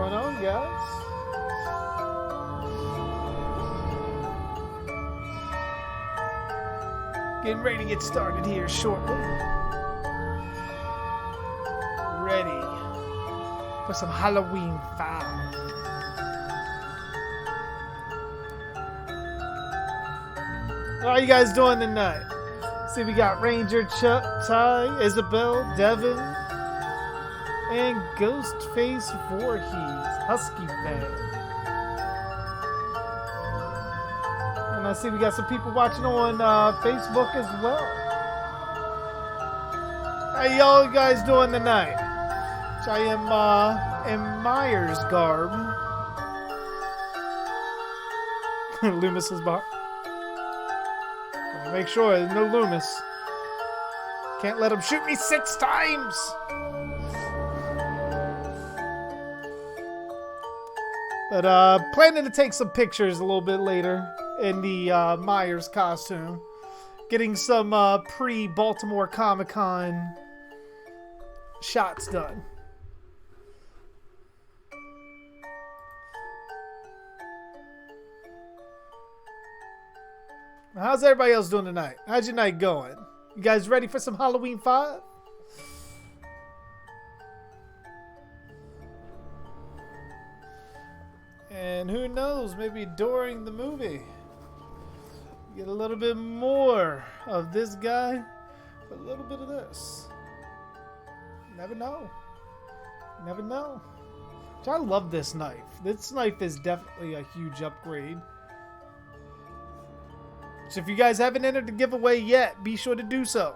going on, guys? Getting ready to get started here shortly. Ready for some Halloween 5. How are you guys doing tonight? See, we got Ranger, Chuck, Ty, Isabel, Devin, and Ghostface Voorhees, Husky fan. And I see we got some people watching on Facebook as well. How y'all guys doing tonight? I am in Myers garb. Loomis's bar. Make sure there's no Loomis. Can't let him shoot me 6 times. But planning to take some pictures a little bit later in the Myers costume. Getting some pre-Baltimore Comic-Con shots done. How's everybody else doing tonight? How's your night going? You guys ready for some Halloween 5? And who knows, maybe during the movie, get a little bit more of this guy, a little bit of this. Never know. Never know. I love this knife. This knife is definitely a huge upgrade. So if you guys haven't entered the giveaway yet, be sure to do so.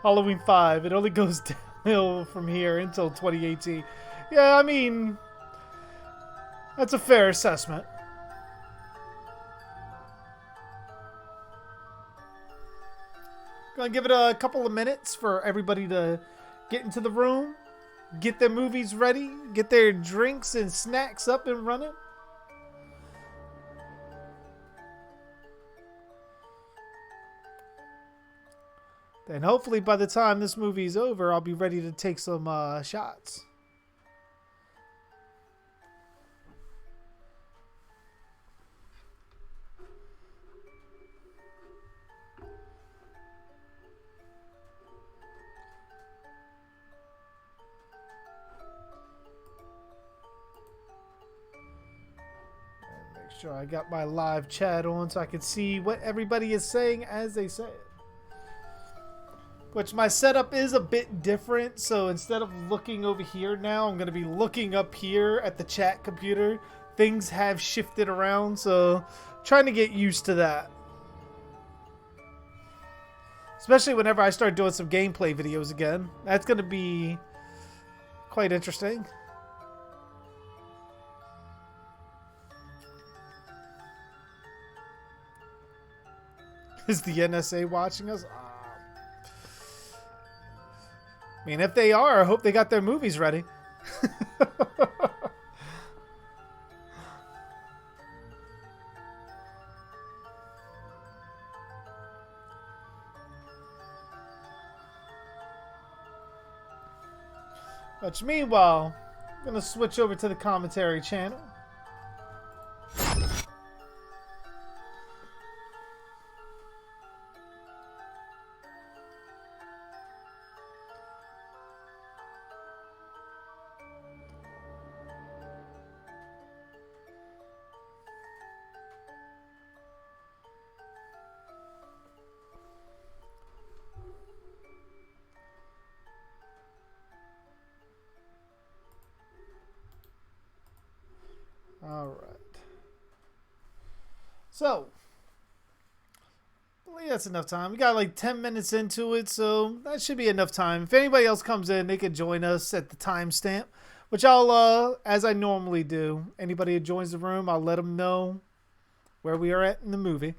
Halloween 5. It only goes downhill from here until 2018. Yeah, I mean, that's a fair assessment. Gonna give it a couple of minutes for everybody to get into the room, get their movies ready, get their drinks and snacks up and running. And hopefully by the time this movie's over, I'll be ready to take some shots. Make sure I got my live chat on so I can see what everybody is saying as they say it. Which my setup is a bit different, so instead of looking over here now, I'm going to be looking up here at the chat computer. Things have shifted around, so trying to get used to that. Especially whenever I start doing some gameplay videos again. That's going to be quite interesting. Is the NSA watching us? I mean, if they are, I hope they got their movies ready. But meanwhile, I'm going to switch over to the commentary channel. All right. So, well, yeah, that's enough time. We got like 10 minutes into it, so that should be enough time. If anybody else comes in, they can join us at the timestamp, which I'll, as I normally do, anybody who joins the room, I'll let them know where we are at in the movie.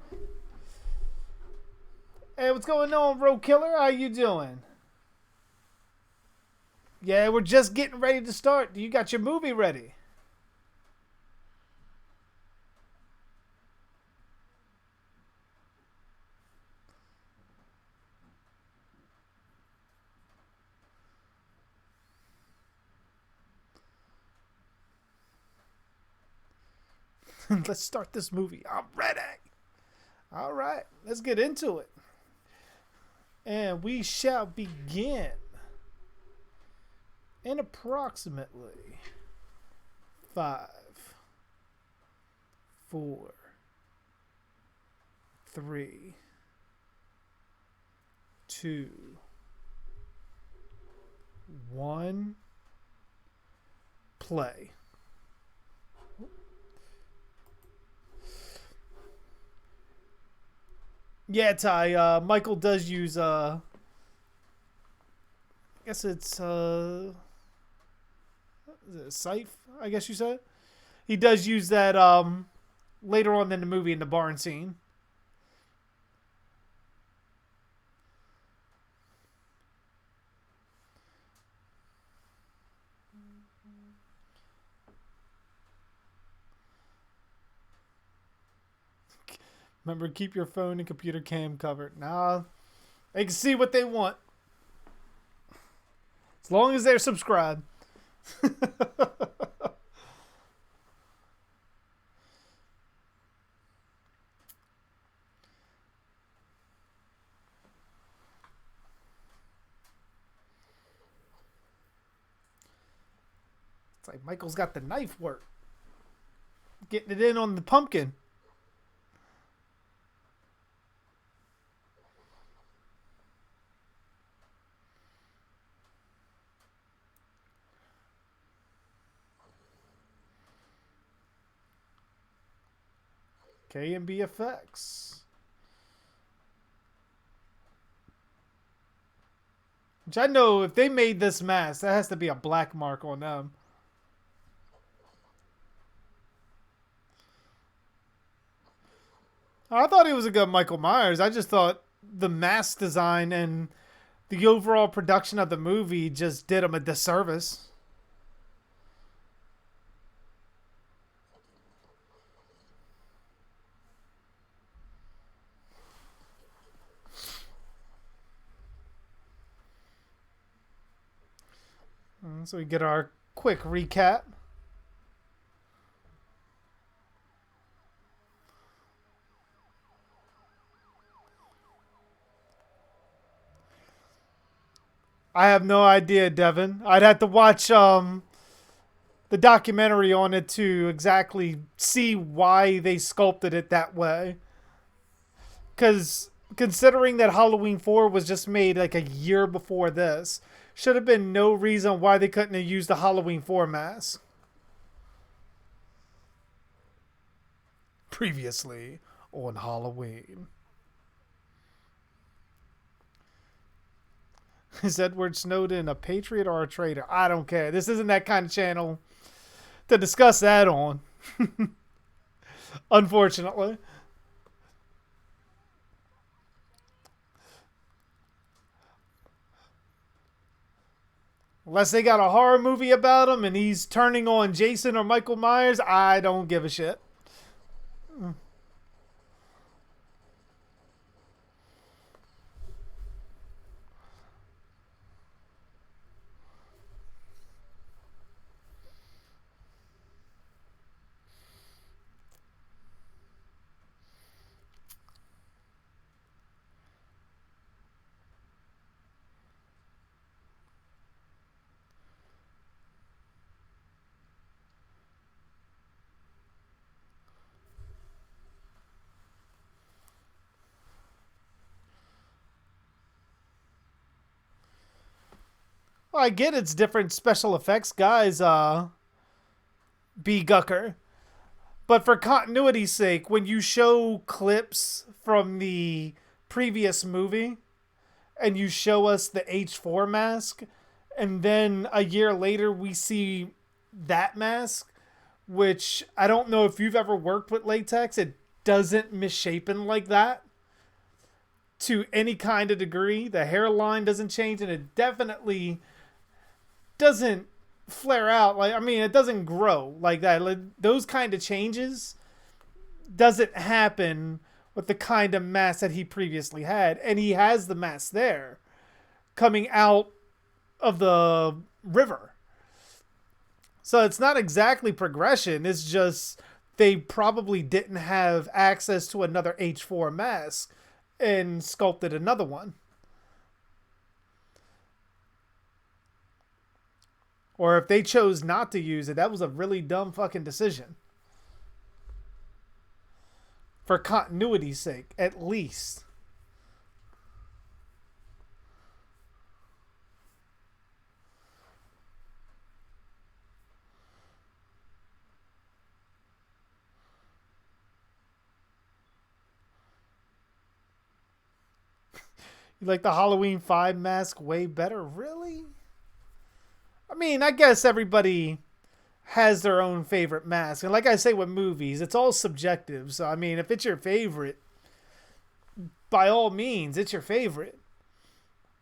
Hey, what's going on, Road Killer? How you doing? Yeah, we're just getting ready to start. You got your movie ready? Let's start this movie. I'm ready. All right, let's get into it. And we shall begin in approximately 5, 4, 3, 2, 1. Play. Yeah, Ty. Michael does use. I guess it's. Is it a scythe? I guess you said. He does use that. Later on in the movie in the barn scene. Remember, keep your phone and computer cam covered. Nah, they can see what they want. As long as they're subscribed. It's like Michael's got the knife work. Getting it in on the pumpkin. K&B effects. Which I know if they made this mask, that has to be a black mark on them. I thought he was a good Michael Myers. I just thought the mask design and the overall production of the movie just did him a disservice. So we get our quick recap. I have no idea, Devin. I'd have to watch the documentary on it to exactly see why they sculpted it that way. Because considering that Halloween 4 was just made like a year before this, should have been no reason why they couldn't have used the Halloween 4 mask. Previously on Halloween. Is Edward Snowden a patriot or a traitor? I don't care. This isn't that kind of channel to discuss that on. Unfortunately. Unless they got a horror movie about him and he's turning on Jason or Michael Myers, I don't give a shit. Well, I get it's different special effects guys, B. Gucker. But for continuity's sake, when you show clips from the previous movie and you show us the H4 mask, and then a year later we see that mask, which I don't know if you've ever worked with latex, it doesn't misshapen like that. to any kind of degree. The hairline doesn't change, and it definitely doesn't flare out. Like, I mean, it doesn't grow like that. Like, those kind of changes doesn't happen with the kind of mask that he previously had, and he has the mask there coming out of the river. So it's not exactly progression. It's just they probably didn't have access to another H4 mask and sculpted another one. Or if they chose not to use it, that was a really dumb fucking decision. For continuity's sake, at least. You like the Halloween 5 mask way better? Really? I mean, I guess everybody has their own favorite mask. And like I say with movies, it's all subjective. So, I mean, if it's your favorite, by all means, it's your favorite.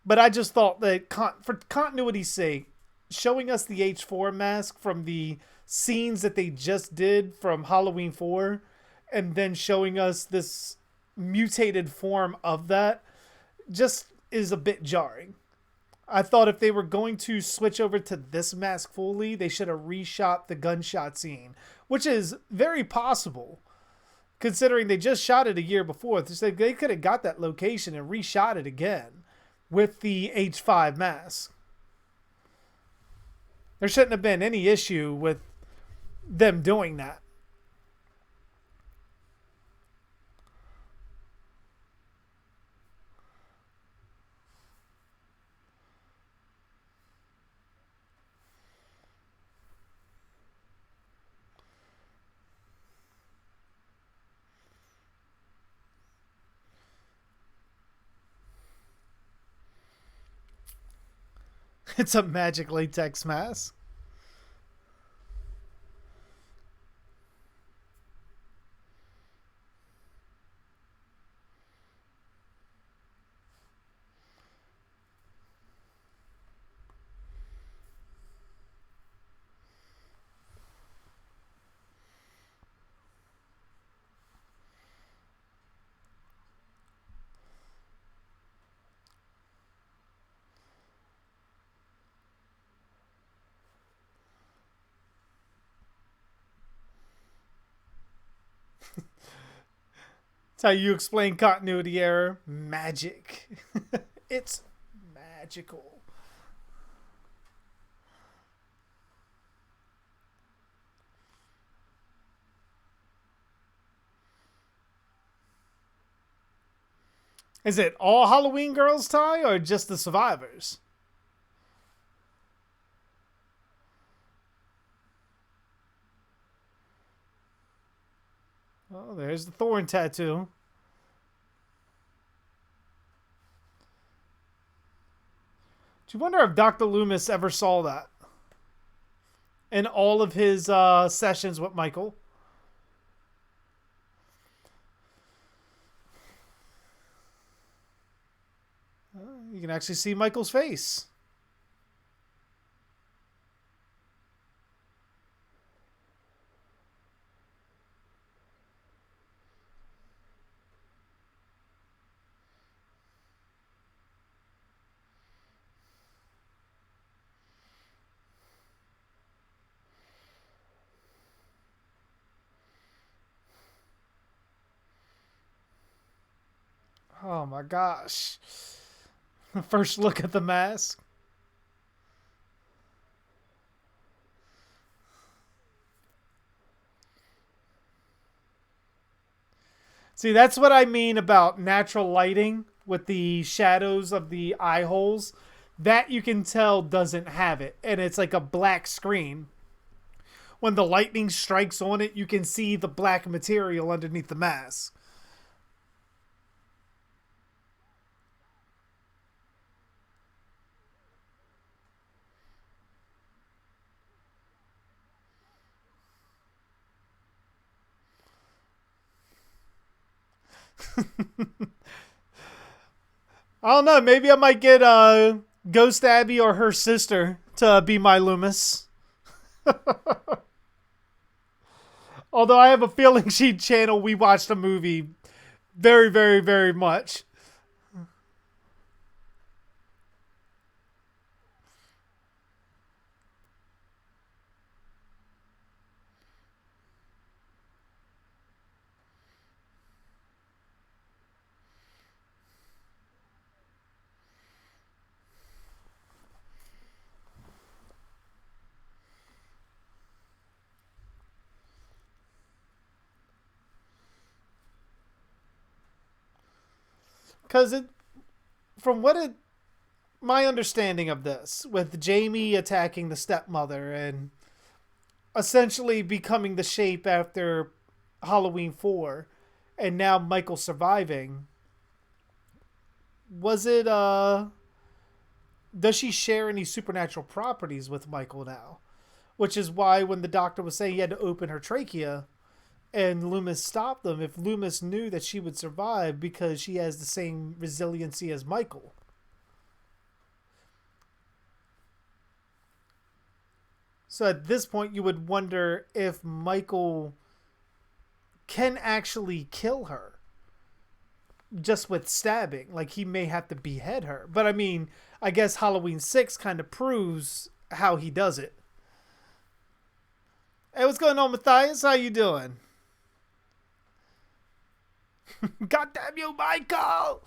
But I just thought that for continuity's sake, showing us the H4 mask from the scenes that they just did from Halloween 4 and then showing us this mutated form of that just is a bit jarring. I thought if they were going to switch over to this mask fully, they should have reshot the gunshot scene, which is very possible, considering they just shot it a year before. So they could have got that location and reshot it again with the H5 mask. There shouldn't have been any issue with them doing that. It's a magic latex mask. That's how you explain continuity error. Magic. It's magical. Is it all Halloween girls tie or just the survivors? Oh, there's the thorn tattoo. Do you wonder if Dr. Loomis ever saw that in all of his sessions with Michael? You can actually see Michael's face. Oh my gosh. First look at the mask. See, that's what I mean about natural lighting with the shadows of the eye holes. That you can tell doesn't have it. And it's like a black screen. When the lightning strikes on it, you can see the black material underneath the mask. I don't know. Maybe I might get Ghost Abby or her sister to be my Loomis. Although I have a feeling she'd channel We Watched a Movie very, very, very much. Because from my understanding of this, with Jamie attacking the stepmother and essentially becoming the shape after Halloween 4, and now Michael surviving, was it, does she share any supernatural properties with Michael now? Which is why when the doctor was saying he had to open her trachea and Loomis stopped them, if Loomis knew that she would survive because she has the same resiliency as Michael. So at this point, you would wonder if Michael can actually kill her just with stabbing. Like, he may have to behead her. But I mean, I guess Halloween 6 kind of proves how he does it. Hey, what's going on, Matthias? How you doing? God damn you, Michael!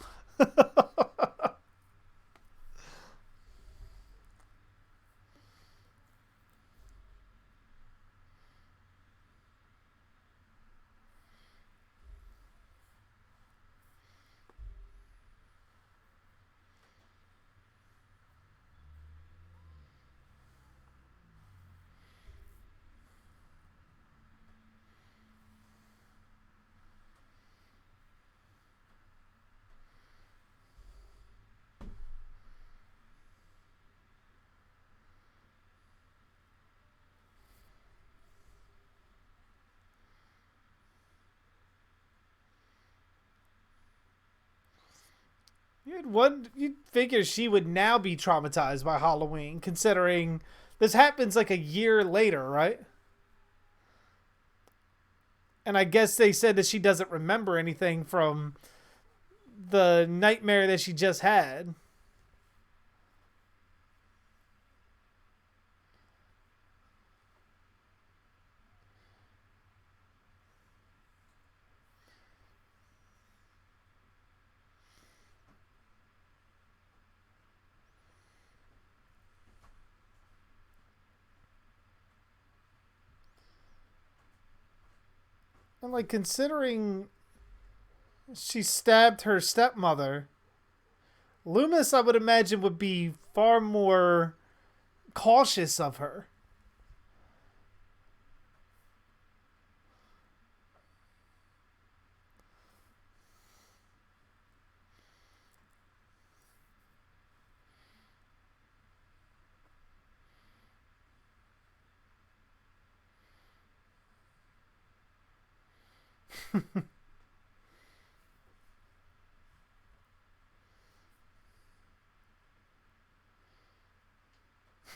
You'd figure she would now be traumatized by Halloween, considering this happens like a year later, right? And I guess they said that she doesn't remember anything from the nightmare that she just had. And like, considering she stabbed her stepmother, Loomis, I would imagine, would be far more cautious of her.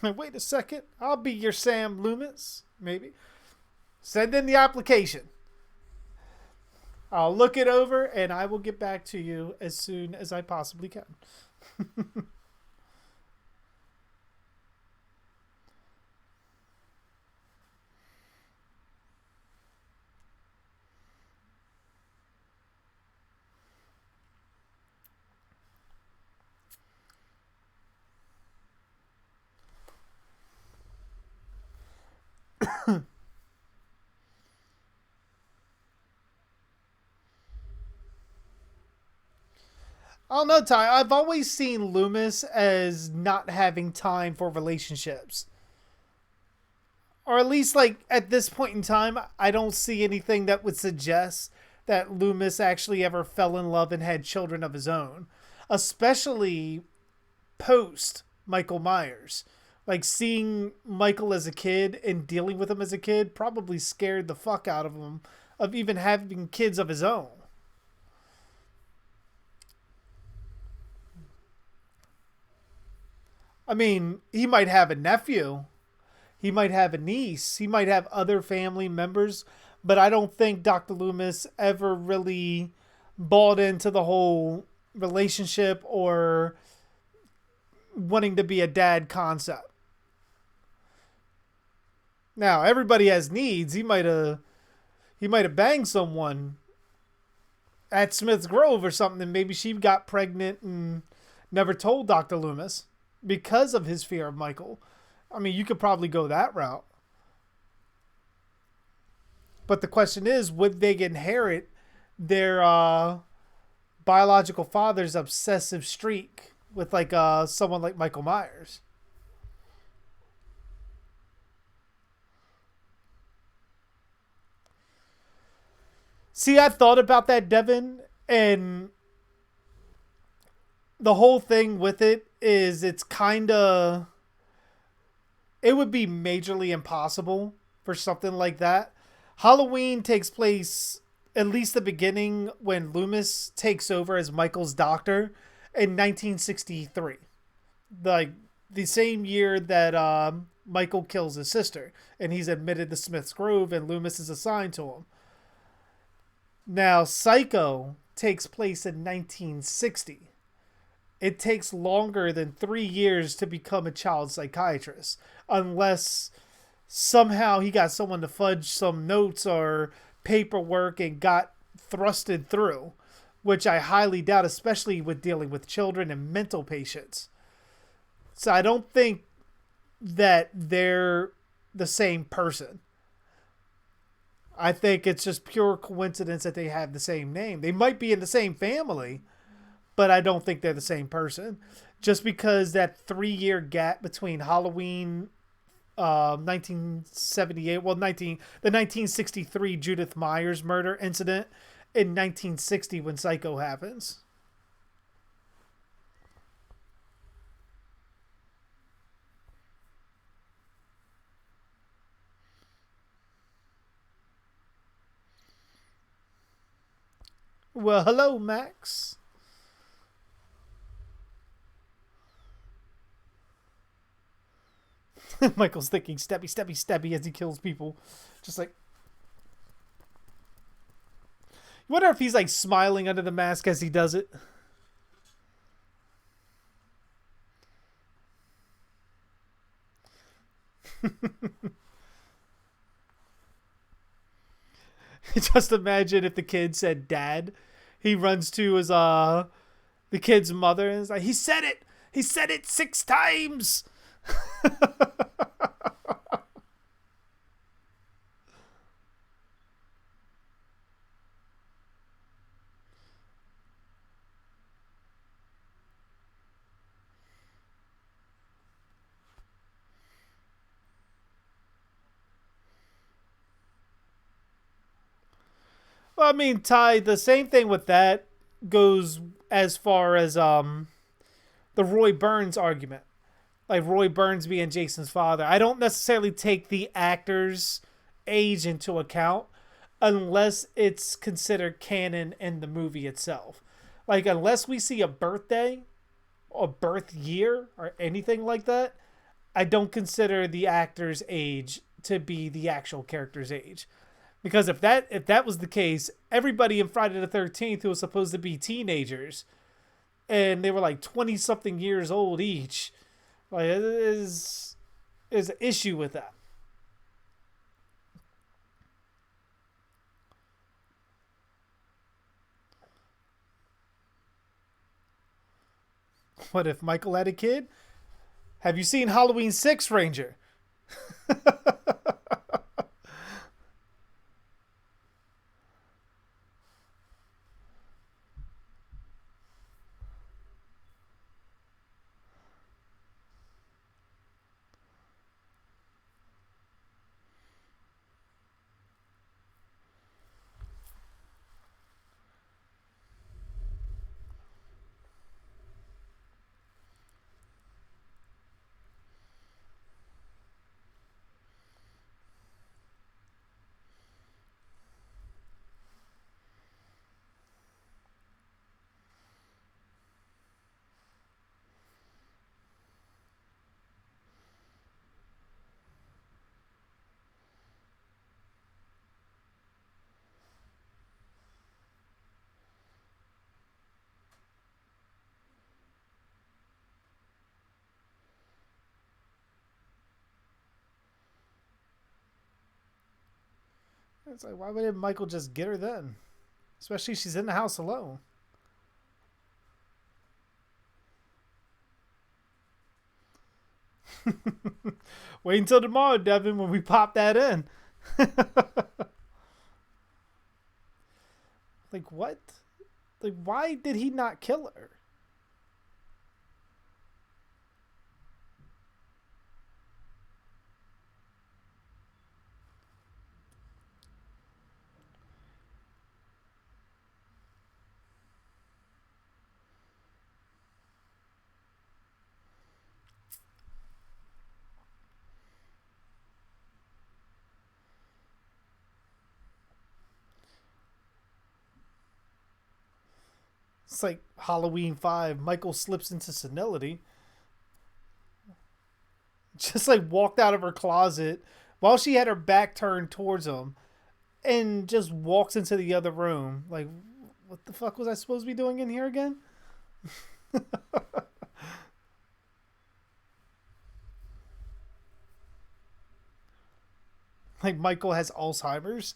Wait a second, I'll be your Sam Loomis. Maybe send in the application. I'll look it over and I will get back to you as soon as I possibly can. I don't know, Ty. I've always seen Loomis as not having time for relationships. Or at least, like, at this point in time, I don't see anything that would suggest that Loomis actually ever fell in love and had children of his own. Especially post Michael Myers. Like, seeing Michael as a kid and dealing with him as a kid probably scared the fuck out of him of even having kids of his own. I mean, he might have a nephew, he might have a niece, he might have other family members, but I don't think Dr. Loomis ever really bought into the whole relationship or wanting to be a dad concept. Now, everybody has needs. He might have banged someone at Smith's Grove or something, and maybe she got pregnant and never told Dr. Loomis because of his fear of Michael. I mean, you could probably go that route. But the question is, would they inherit their biological father's obsessive streak with like someone like Michael Myers? See, I thought about that, Devin, and the whole thing with it is it's kind of, it would be majorly impossible for something like that. Halloween takes place, at least the beginning, when Loomis takes over as Michael's doctor in 1963. Like the same year that Michael kills his sister, and he's admitted to Smith's Grove, and Loomis is assigned to him. Now, Psycho takes place in 1960. It takes longer than 3 years to become a child psychiatrist, unless somehow he got someone to fudge some notes or paperwork and got thrusted through, which I highly doubt, especially with dealing with children and mental patients. So I don't think that they're the same person. I think it's just pure coincidence that they have the same name. They might be in the same family, but I don't think they're the same person. Just because that 3 year gap between Halloween 1978, well, the 1963 Judith Myers murder incident in 1960 when Psycho happens. Well, hello, Max. Michael's thinking steppy, steppy, steppy as he kills people. Just like, you wonder if he's like smiling under the mask as he does it. Just imagine if the kid said dad. He runs to his the kid's mother and is like, he said it! He said it 6 times! Well, I mean, Ty, the same thing with that goes as far as the Roy Burns argument. Like Roy Burns being Jason's father. I don't necessarily take the actor's age into account unless it's considered canon in the movie itself. Like, unless we see a birthday, a birth year, or anything like that, I don't consider the actor's age to be the actual character's age. Because if that was the case, everybody in Friday the 13th who was supposed to be teenagers and they were like 20 something years old each, like, is an issue with that. What if Michael had a kid? Have you seen Halloween 6, Ranger? It's like, why wouldn't Michael just get her then? Especially if she's in the house alone. Wait until tomorrow, Devin, when we pop that in. Like, what? Like, why did he not kill her? It's like Halloween 5. Michael slips into senility. Just like walked out of her closet while she had her back turned towards him and just walks into the other room. Like, what the fuck was I supposed to be doing in here again? Like, Michael has Alzheimer's.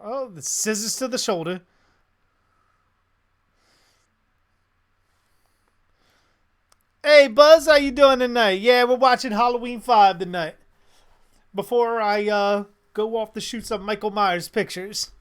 Oh, the scissors to the shoulder. Hey, Buzz, how you doing tonight? Yeah, we're watching Halloween 5 tonight. Before I go off to shoot some Michael Myers pictures.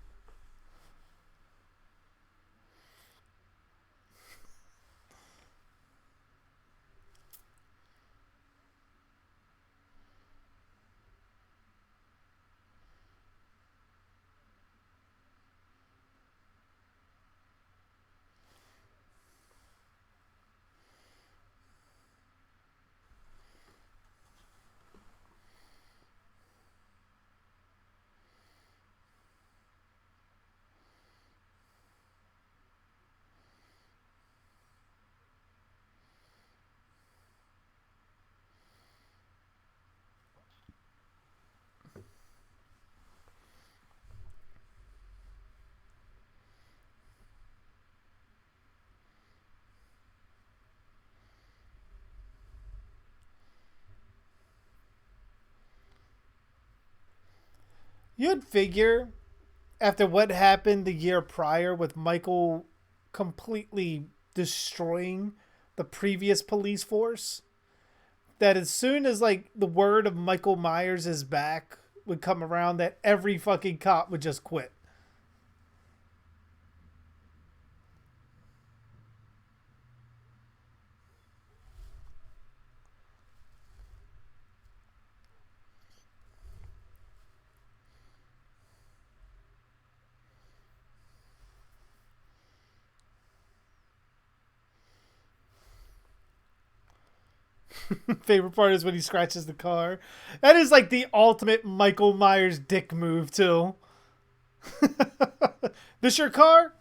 You'd figure, after what happened the year prior with Michael completely destroying the previous police force, that as soon as like the word of Michael Myers is back would come around, that every fucking cop would just quit. Favorite part is when he scratches the car. That is like the ultimate Michael Myers dick move too. This your car?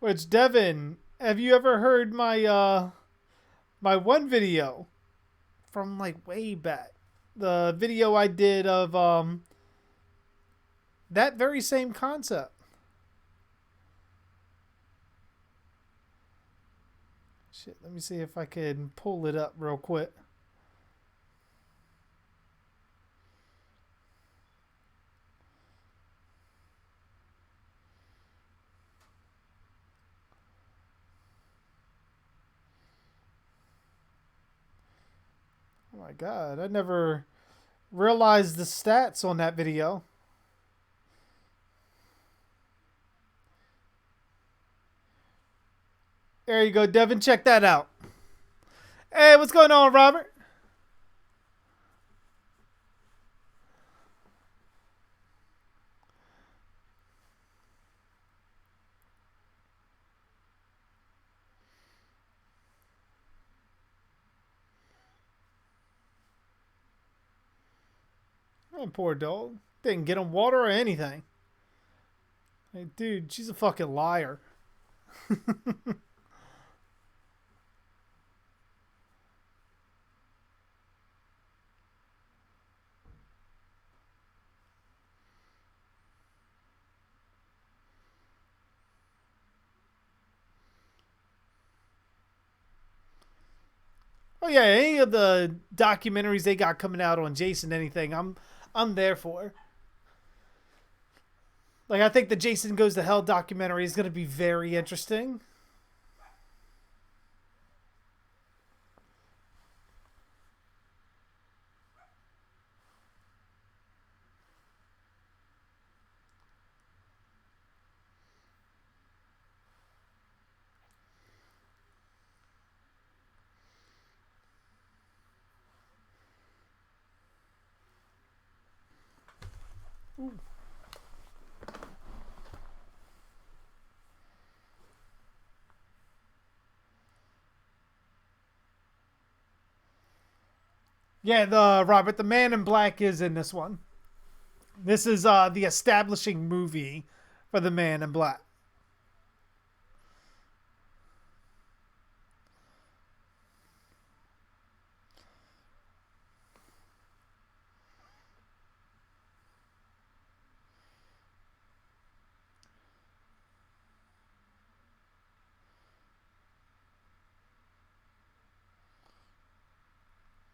Which, Devin, have you ever heard my one video from like way back? The video I did of That very same concept. Shit, let me see if I can pull it up real quick. Oh my god, I never realized the stats on that video. There you go, Devin. Check that out. Hey, what's going on, Robert? Man, poor dog. Didn't get him water or anything. Hey, dude, she's a fucking liar. Oh yeah, any of the documentaries they got coming out on Jason, anything, I'm there for. Like, I think the Jason Goes to Hell documentary is going to be very interesting. Ooh. Yeah, the Robert, the Man in Black is in this one. This is the establishing movie for the Man in Black.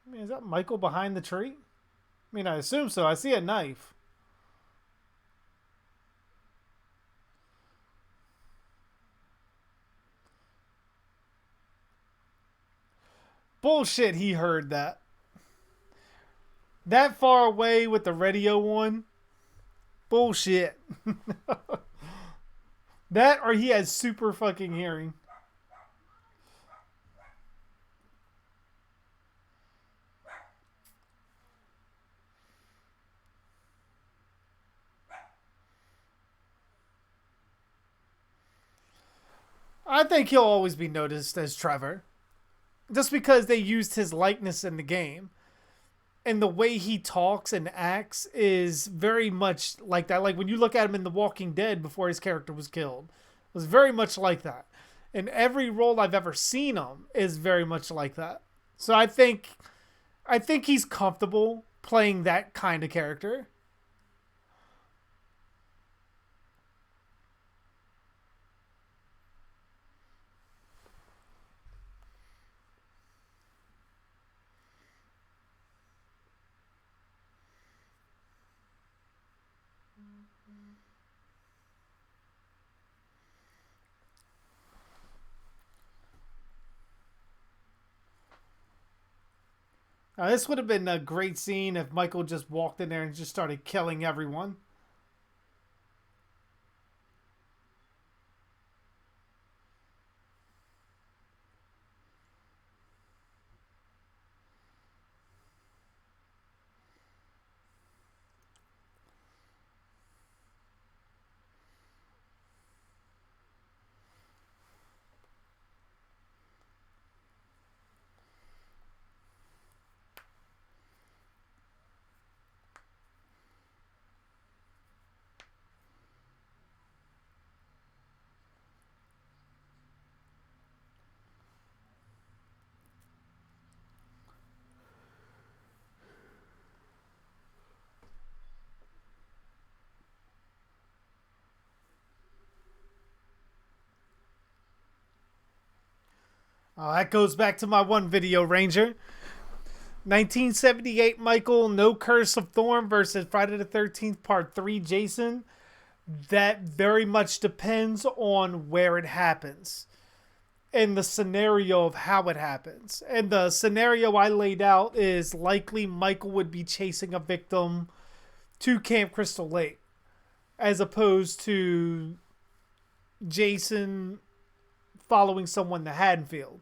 I mean, is that Michael behind the tree? I mean, I assume so. I see a knife. Bullshit, he heard that. That far away with the radio on. Bullshit. That or he has super fucking hearing. I think he'll always be noticed as Trevor. Just because they used his likeness in the game. And the way he talks and acts is very much like that. Like when you look at him in The Walking Dead before his character was killed, it was very much like that. And every role I've ever seen him is very much like that. So I think he's comfortable playing that kind of character. This would have been a great scene if Michael just walked in there and just started killing everyone. That goes back to my one video, Ranger. 1978 Michael, No Curse of Thorn versus Friday the 13th Part 3 Jason. That very much depends on where it happens and the scenario of how it happens. And the scenario I laid out is likely Michael would be chasing a victim to Camp Crystal Lake as opposed to Jason following someone to Haddonfield.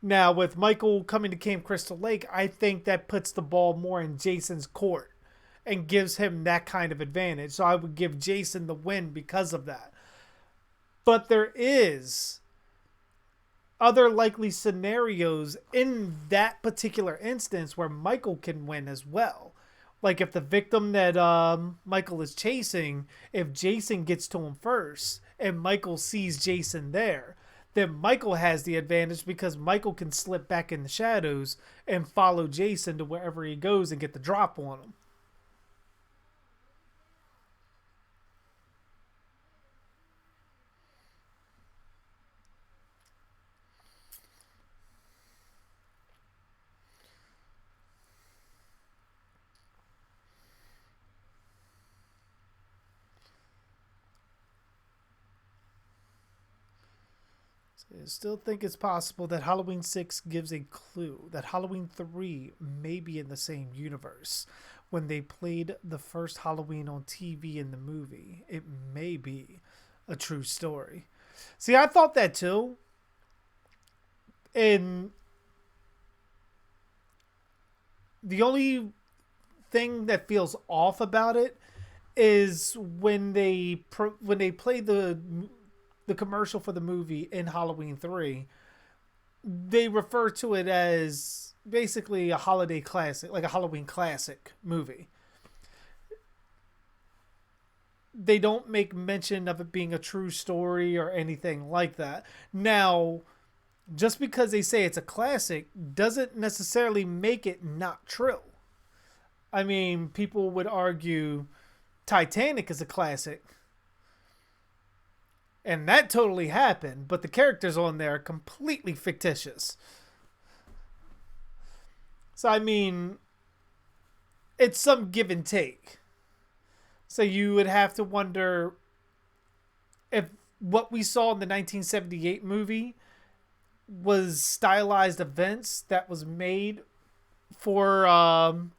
Now, with Michael coming to Camp Crystal Lake, I think that puts the ball more in Jason's court and gives him that kind of advantage. So I would give Jason the win because of that. But there is other likely scenarios in that particular instance where Michael can win as well. Like if the victim that Michael is chasing, if Jason gets to him first and Michael sees Jason there, then Michael has the advantage because Michael can slip back in the shadows and follow Jason to wherever he goes and get the drop on him. I still think it's possible that Halloween 6 gives a clue that Halloween 3 may be in the same universe. When they played the first Halloween on TV in the movie, it may be a true story. See, I thought that too. And the only thing that feels off about it is when they play the commercial for the movie in Halloween 3, they refer to it as basically a holiday classic, like a Halloween classic movie. They don't make mention of it being a true story or anything like that. Now, just because they say it's a classic doesn't necessarily make it not true. I mean, people would argue Titanic is a classic. And that totally happened, but the characters on there are completely fictitious. So, I mean, it's some give and take. So you would have to wonder if what we saw in the 1978 movie was stylized events that was made for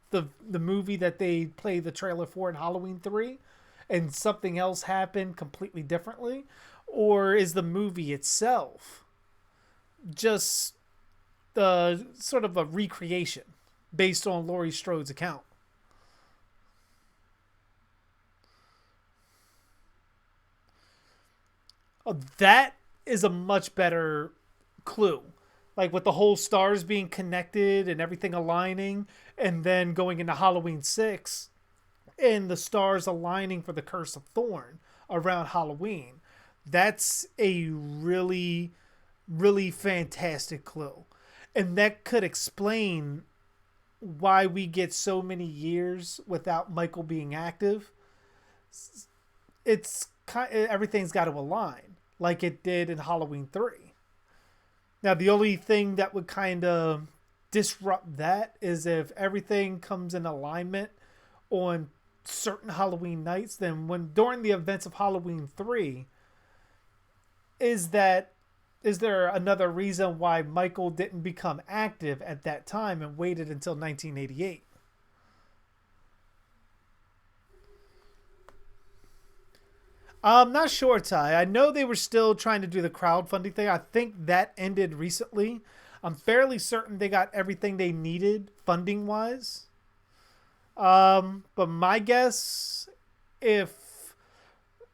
the movie that they play the trailer for in Halloween 3, and something else happened completely differently. Or is the movie itself just sort of a recreation based on Laurie Strode's account? Oh, that is a much better clue. Like with the whole stars being connected and everything aligning, and then going into Halloween 6 and the stars aligning for the Curse of Thorn around Halloween. That's a really, really fantastic clue. And that could explain why we get so many years without Michael being active. Everything's got to align like it did in Halloween 3. Now, the only thing that would kind of disrupt that is if everything comes in alignment on certain Halloween nights, then during the events of Halloween 3, is there another reason why Michael didn't become active at that time and waited until 1988? I'm not sure, Ty. I know they were still trying to do the crowdfunding thing. I think that ended recently. I'm fairly certain they got everything they needed funding-wise. But my guess, if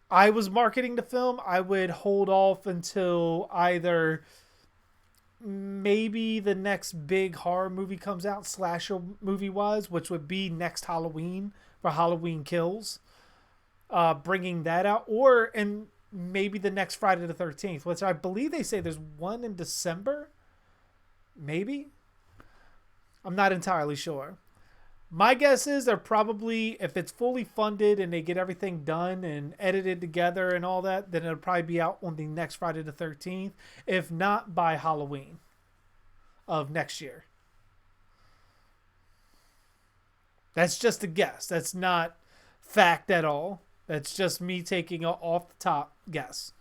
I was marketing the film, I would hold off until either maybe the next big horror movie comes out, slasher movie-wise, which would be next Halloween for Halloween Kills. Bringing that out, and maybe the next Friday the 13th, which I believe they say there's one in December. Maybe. I'm not entirely sure. My guess is they're probably, if it's fully funded and they get everything done and edited together and all that, then it'll probably be out on the next Friday the 13th. If not, by Halloween of next year. That's just a guess. That's not fact at all. That's just me taking a off the top guess.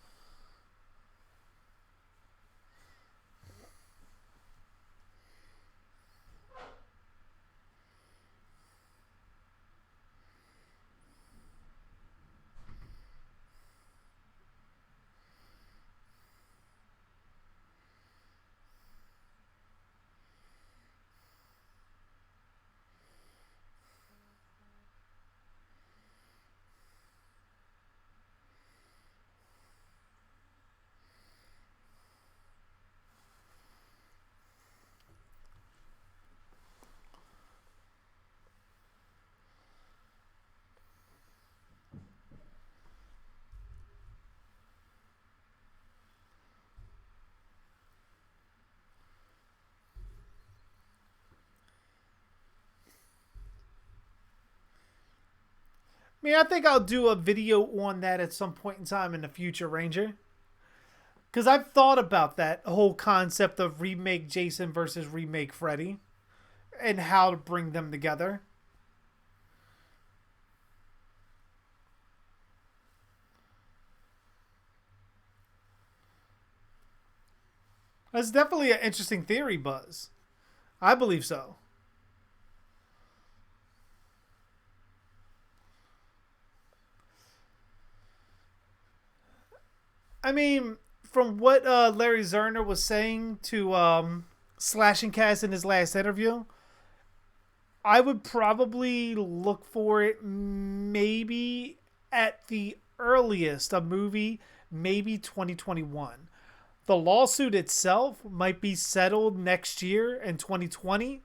I mean, I think I'll do a video on that at some point in time in the future, Ranger. Because I've thought about that whole concept of remake Jason versus remake Freddy and how to bring them together. That's definitely an interesting theory, Buzz. I believe so. I mean, from what Larry Zerner was saying to Slashing Cast in his last interview, I would probably look for it maybe at the earliest a movie, maybe 2021. The lawsuit itself might be settled next year in 2020,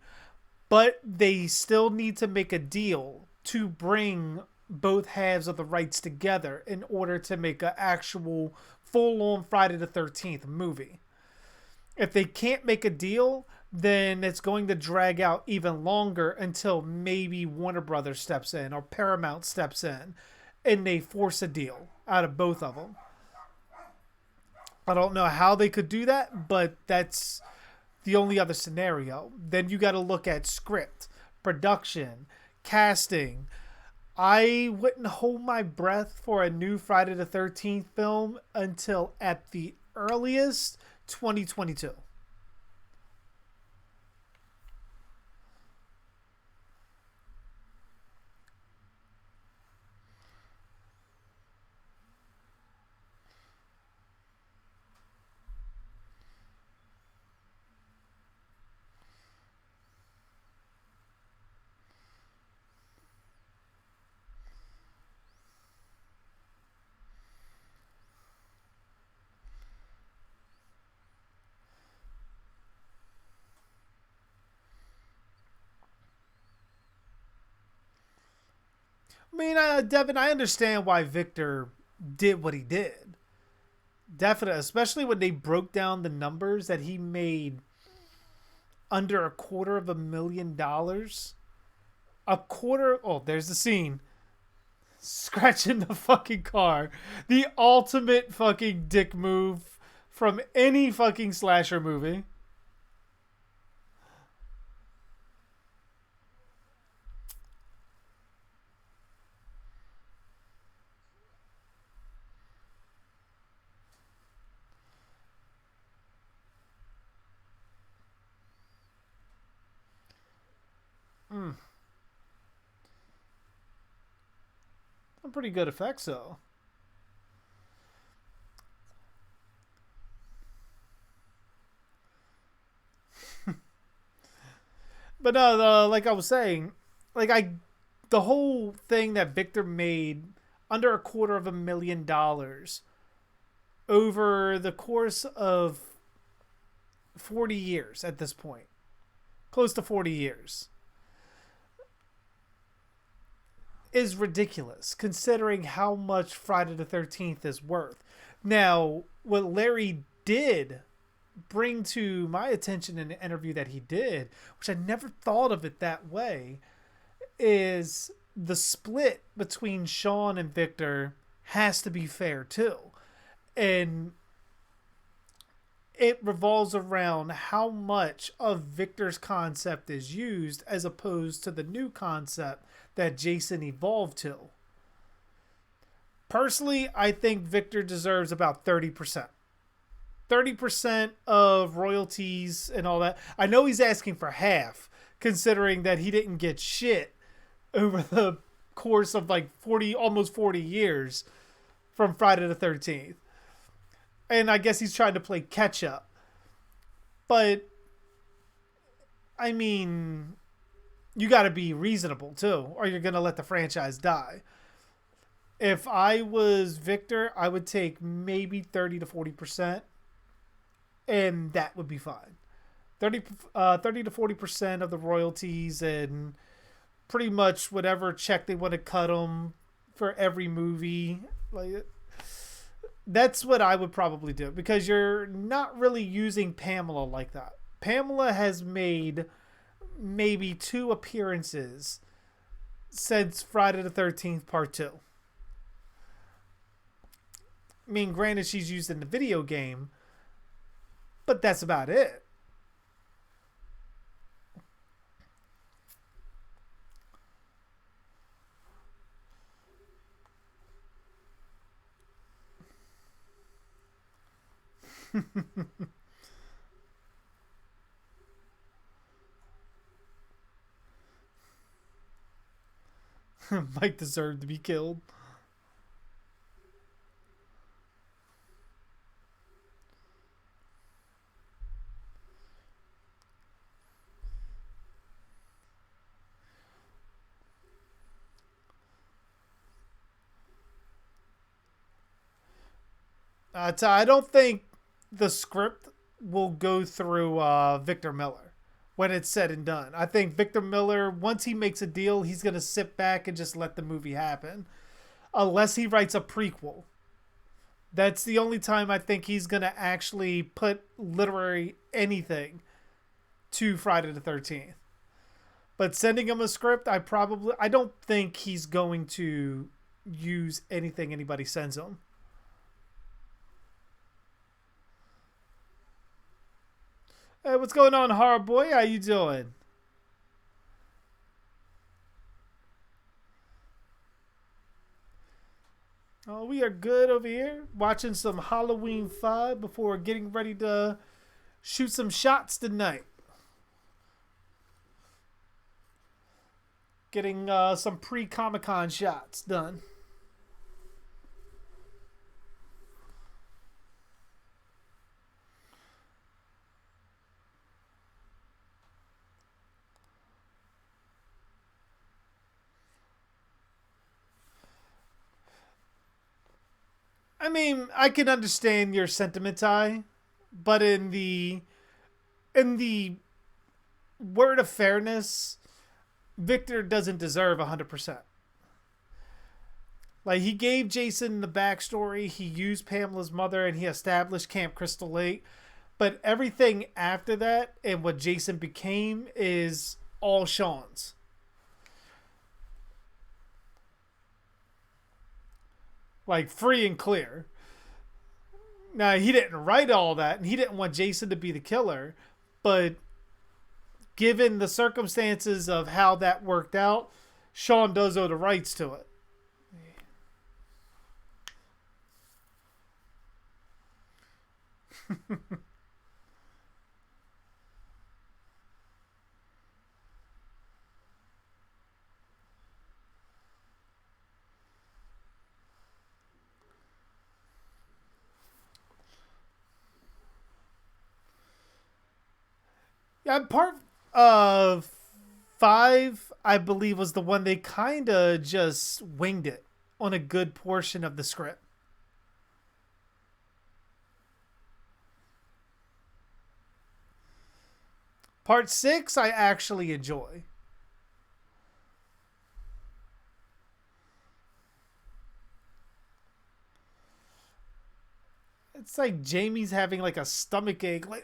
but they still need to make a deal to bring both halves of the rights together in order to make an actual full-on Friday the 13th movie. If they can't make a deal, then it's going to drag out even longer until maybe Warner Brothers steps in or Paramount steps in and they force a deal out of both of them. I don't know how they could do that, but that's the only other scenario. Then you got to look at script, production, casting. I wouldn't hold my breath for a new Friday the 13th film until at the earliest 2022. I mean, Devin, I understand why Victor did what he did. Definitely, especially when they broke down the numbers that he made under $250,000. A quarter. Oh, there's the scene. Scratching the fucking car. The ultimate fucking dick move from any fucking slasher movie. Mm, some pretty good effects, though. But no, like I was saying, like the whole thing that Victor made under $250,000 over the course of 40 years at this point, close to 40 years, is ridiculous considering how much Friday the 13th is worth. Now, what Larry did bring to my attention in the interview that he did, which I never thought of it that way, is the split between Sean and Victor has to be fair too. And it revolves around how much of Victor's concept is used as opposed to the new concept that Jason evolved to. Personally, I think Victor deserves about 30%. 30% of royalties and all that. I know he's asking for half, considering that he didn't get shit over the course of like 40, almost 40 years from Friday the 13th. And I guess he's trying to play catch up. But, I mean, you got to be reasonable too, or you're going to let the franchise die. If I was Victor, I would take maybe 30 to 40%, and that would be fine. 30 to 40% of the royalties and pretty much whatever check they want to cut them for every movie. Like, that's what I would probably do, because you're not really using Pamela like that. Pamela has made maybe 2 appearances since Friday the 13th Part 2. I mean, granted, she's used in the video game, but that's about it. Mike deserved to be killed. I don't think the script will go through Victor Miller when it's said and done. I think Victor Miller, once he makes a deal, he's going to sit back and just let the movie happen. Unless he writes a prequel. That's the only time I think he's going to actually put literally anything to Friday the 13th. But sending him a script, I don't think he's going to use anything anybody sends him. Hey, what's going on, Horror Boy? How you doing? Oh, we are good over here. Watching some Halloween 5 before getting ready to shoot some shots tonight. Getting some pre-Comic-Con shots done. I mean, I can understand your sentiment, Ty, but in the word of fairness, Victor doesn't deserve 100%. Like, he gave Jason the backstory, he used Pamela's mother, and he established Camp Crystal Lake. But everything after that and what Jason became is all Sean's. Like, free and clear. Now, he didn't write all that, and he didn't want Jason to be the killer, but given the circumstances of how that worked out, Sean does owe the rights to it. Yeah, part of 5, I believe, was the one they kind of just winged it on a good portion of the script. Part 6, I actually enjoy. It's like Jamie's having like a stomach ache. Like,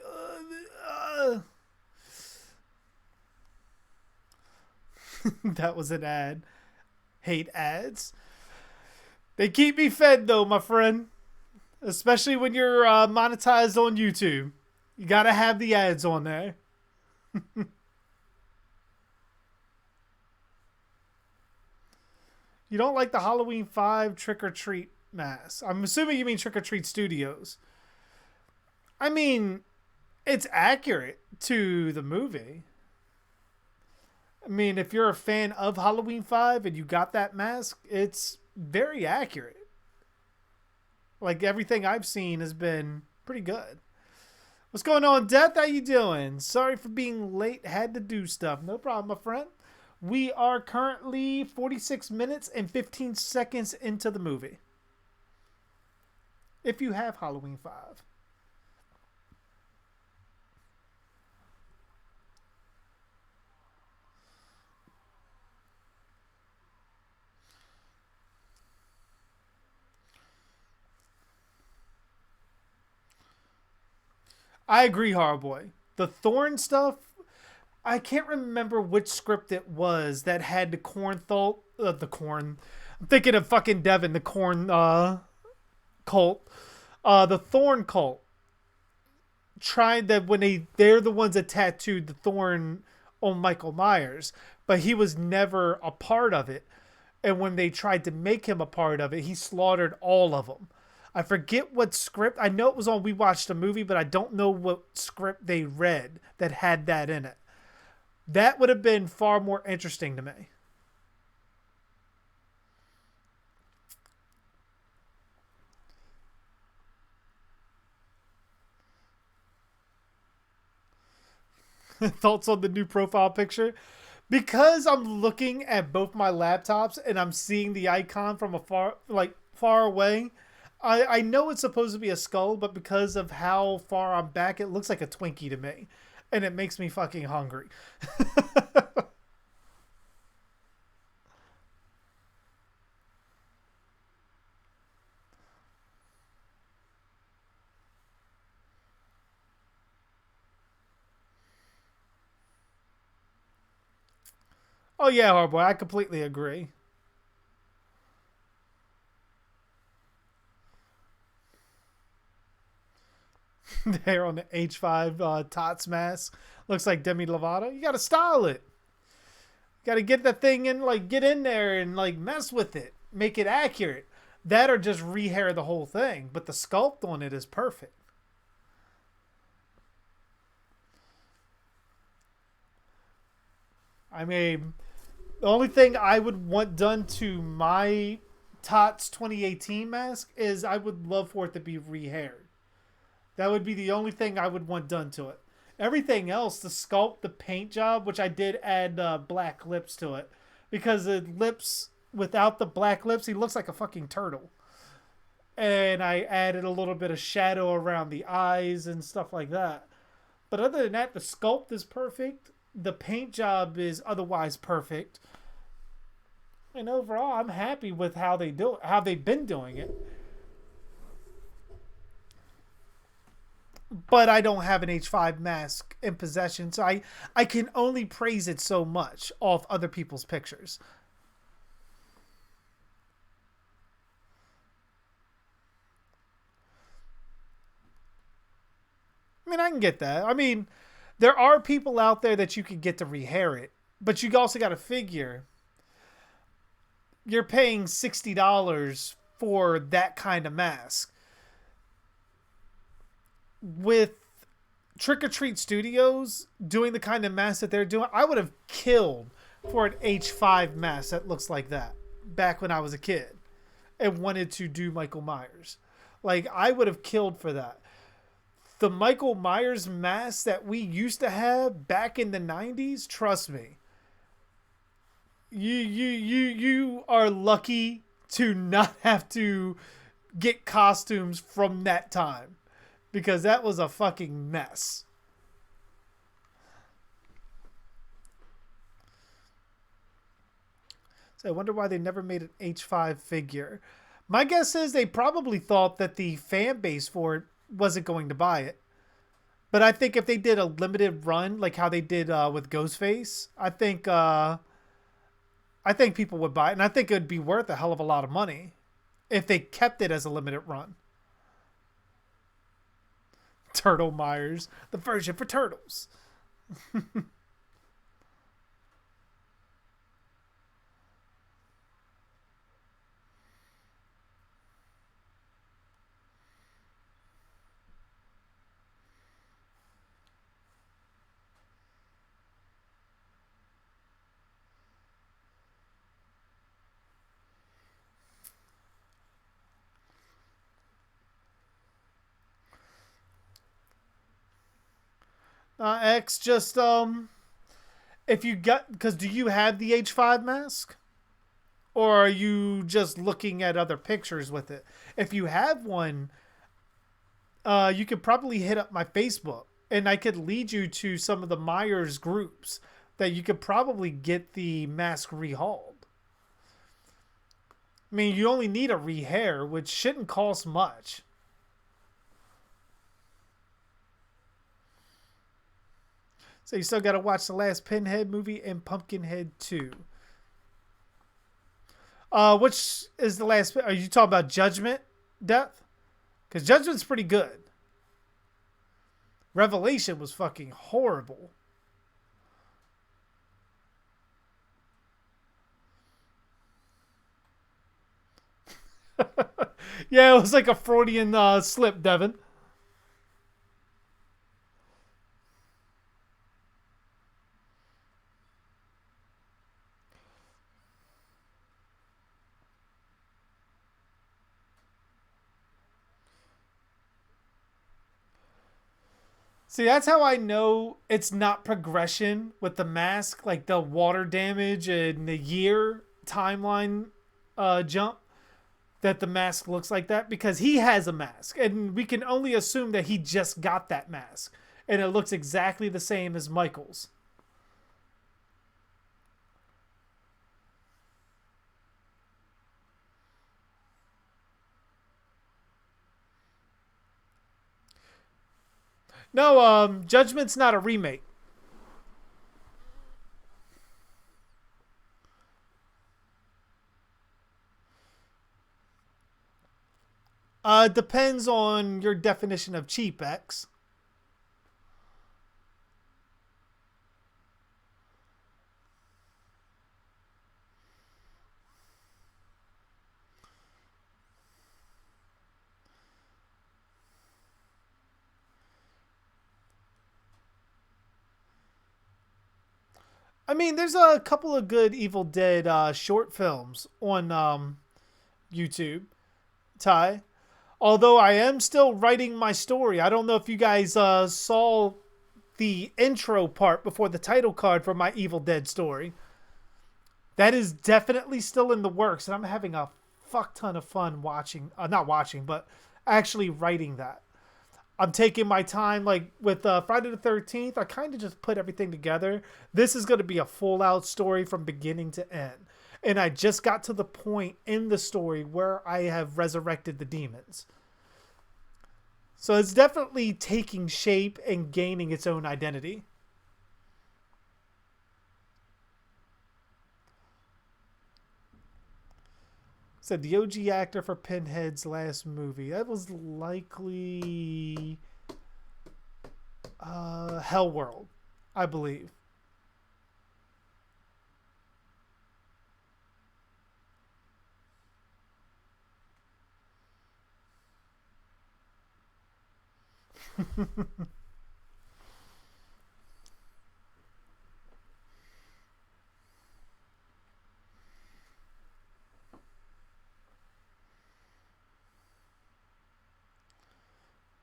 That was an ad. Hate ads. They keep me fed though, my friend. Especially when you're monetized on YouTube. You gotta have the ads on there. You don't like the Halloween 5 Trick or Treat mask. I'm assuming you mean Trick or Treat Studios. I mean, it's accurate to the movie. I mean, if you're a fan of Halloween 5 and you got that mask, it's very accurate. Like, everything I've seen has been pretty good. What's going on, Death? How you doing? Sorry for being late. Had to do stuff. No problem, my friend. We are currently 46 minutes and 15 seconds into the movie. If you have Halloween 5. I agree, Horrorboy. The Thorn stuff, I can't remember which script it was that had the the corn. I'm thinking of fucking Devin, the corn cult. The Thorn cult. Tried that when they're the ones that tattooed the thorn on Michael Myers, but he was never a part of it. And when they tried to make him a part of it, he slaughtered all of them. I forget what script. I know it was on We Watched a Movie, but I don't know what script they read that had that in it. That would have been far more interesting to me. Thoughts on the new profile picture? Because I'm looking at both my laptops and I'm seeing the icon from far away. I know it's supposed to be a skull, but because of how far I'm back, it looks like a Twinkie to me. And it makes me fucking hungry. Oh yeah, Hardboy, I completely agree. There on the H5 Tots mask. Looks like Demi Lovato. You gotta style it. You gotta get that thing in, like, get in there and, like, mess with it. Make it accurate. That or just rehair the whole thing. But the sculpt on it is perfect. I mean, the only thing I would want done to my Tots 2018 mask is I would love for it to be rehaired. That would be the only thing I would want done to it. Everything else, the sculpt, the paint job, which I did add black lips to it. Because the lips, without the black lips, he looks like a fucking turtle. And I added a little bit of shadow around the eyes and stuff like that. But other than that, the sculpt is perfect. The paint job is otherwise perfect. And overall, I'm happy with how they've been doing it. But I don't have an H5 mask in possession, so I can only praise it so much off other people's pictures. I mean, I can get that. I mean, there are people out there that you can get to rehair it, but you also got to figure you're paying $60 for that kind of mask. With Trick or Treat Studios doing the kind of mask that they're doing, I would have killed for an H5 mask that looks like that back when I was a kid and wanted to do Michael Myers. Like, I would have killed for that. The Michael Myers mask that we used to have back in the 90s, trust me, you are lucky to not have to get costumes from that time. Because that was a fucking mess. So I wonder why they never made an H5 figure. My guess is they probably thought that the fan base for it wasn't going to buy it. But I think if they did a limited run, like how they did with Ghostface, I think I think people would buy it, and I think it would be worth a hell of a lot of money if they kept it as a limited run. Turtle Myers, the version for turtles. X, just if you got, because do you have the H5 mask, or are you just looking at other pictures with it? If you have one, you could probably hit up my Facebook, and I could lead you to some of the Myers groups that you could probably get the mask rehauled. I mean, you only need a rehair, which shouldn't cost much. So you still got to watch the last Pinhead movie and Pumpkinhead 2. Which is the last? Are you talking about Judgment, Death? Because Judgment's pretty good. Revelation was fucking horrible. Yeah, it was like a Freudian slip, Devin. See, that's how I know it's not progression with the mask, like the water damage and the year timeline jump, that the mask looks like that, because he has a mask, and we can only assume that he just got that mask, and it looks exactly the same as Michael's. No, Judgment's not a remake. Depends on your definition of cheap, X. I mean, there's a couple of good Evil Dead short films on YouTube, Ty. Although I am still writing my story. I don't know if you guys saw the intro part before the title card for my Evil Dead story. That is definitely still in the works, and I'm having a fuck ton of fun watching, not watching, but actually writing that. I'm taking my time, like with Friday the 13th. I kind of just put everything together. This is going to be a full out story from beginning to end. And I just got to the point in the story where I have resurrected the demons. So it's definitely taking shape and gaining its own identity. Said the OG actor for Pinhead's last movie. That was likely Hellworld, I believe.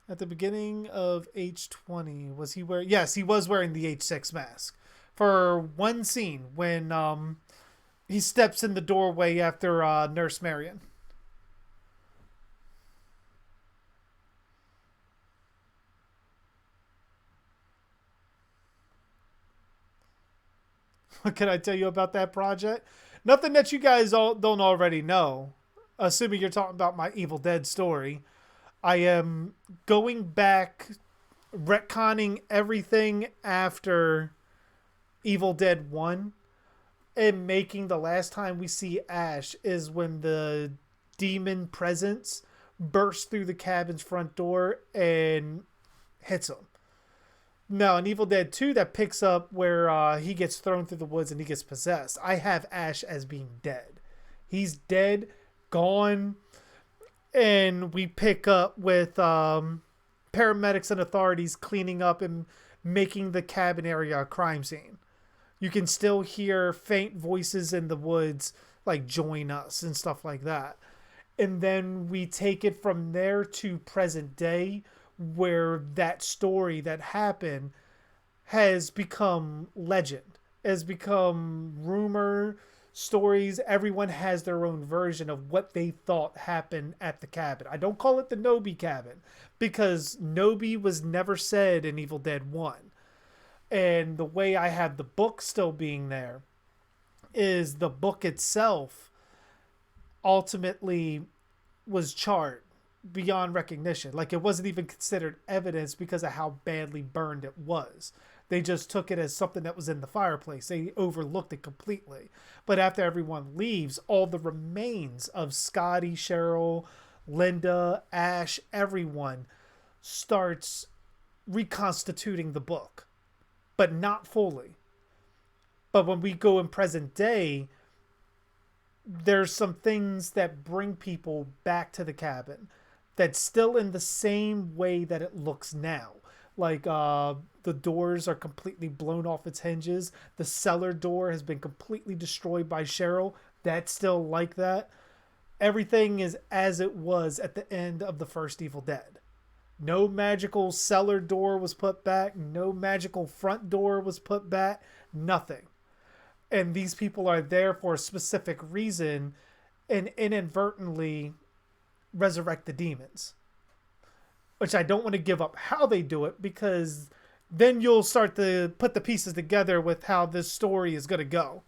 At the beginning of H20, was he wearing? Yes, he was wearing the H6 mask for one scene when he steps in the doorway after Nurse Marion. What can I tell you about that project? Nothing that you guys all don't already know. Assuming you're talking about my Evil Dead story. I am going back, retconning everything after Evil Dead 1. in making the last time we see Ash is when the demon presence bursts through the cabin's front door and hits him. No, in Evil Dead 2, that picks up where he gets thrown through the woods and he gets possessed. I have Ash as being dead. He's dead, gone, and we pick up with paramedics and authorities cleaning up and making the cabin area a crime scene. You can still hear faint voices in the woods, like join us and stuff like that. And then we take it from there to present day, where that story that happened has become legend, has become rumor, stories. Everyone has their own version of what they thought happened at the cabin. I don't call it the Nobi cabin because Nobi was never said in Evil Dead 1. And the way I have the book still being there is the book itself ultimately was charred beyond recognition. Like, it wasn't even considered evidence because of how badly burned it was. They just took it as something that was in the fireplace. They overlooked it completely. But after everyone leaves, all the remains of Scotty, Cheryl, Linda, Ash, everyone starts reconstituting the book, but not fully. But when we go in present day, there's some things that bring people back to the cabin that's still in the same way that it looks now. Like, the doors are completely blown off its hinges. The cellar door has been completely destroyed by Cheryl. That's still like that. Everything is as it was at the end of the first Evil Dead. No magical cellar door was put back. No magical front door was put back. Nothing. And these people are there for a specific reason and inadvertently resurrect the demons. Which I don't want to give up how they do it, because then you'll start to put the pieces together with how this story is going to go.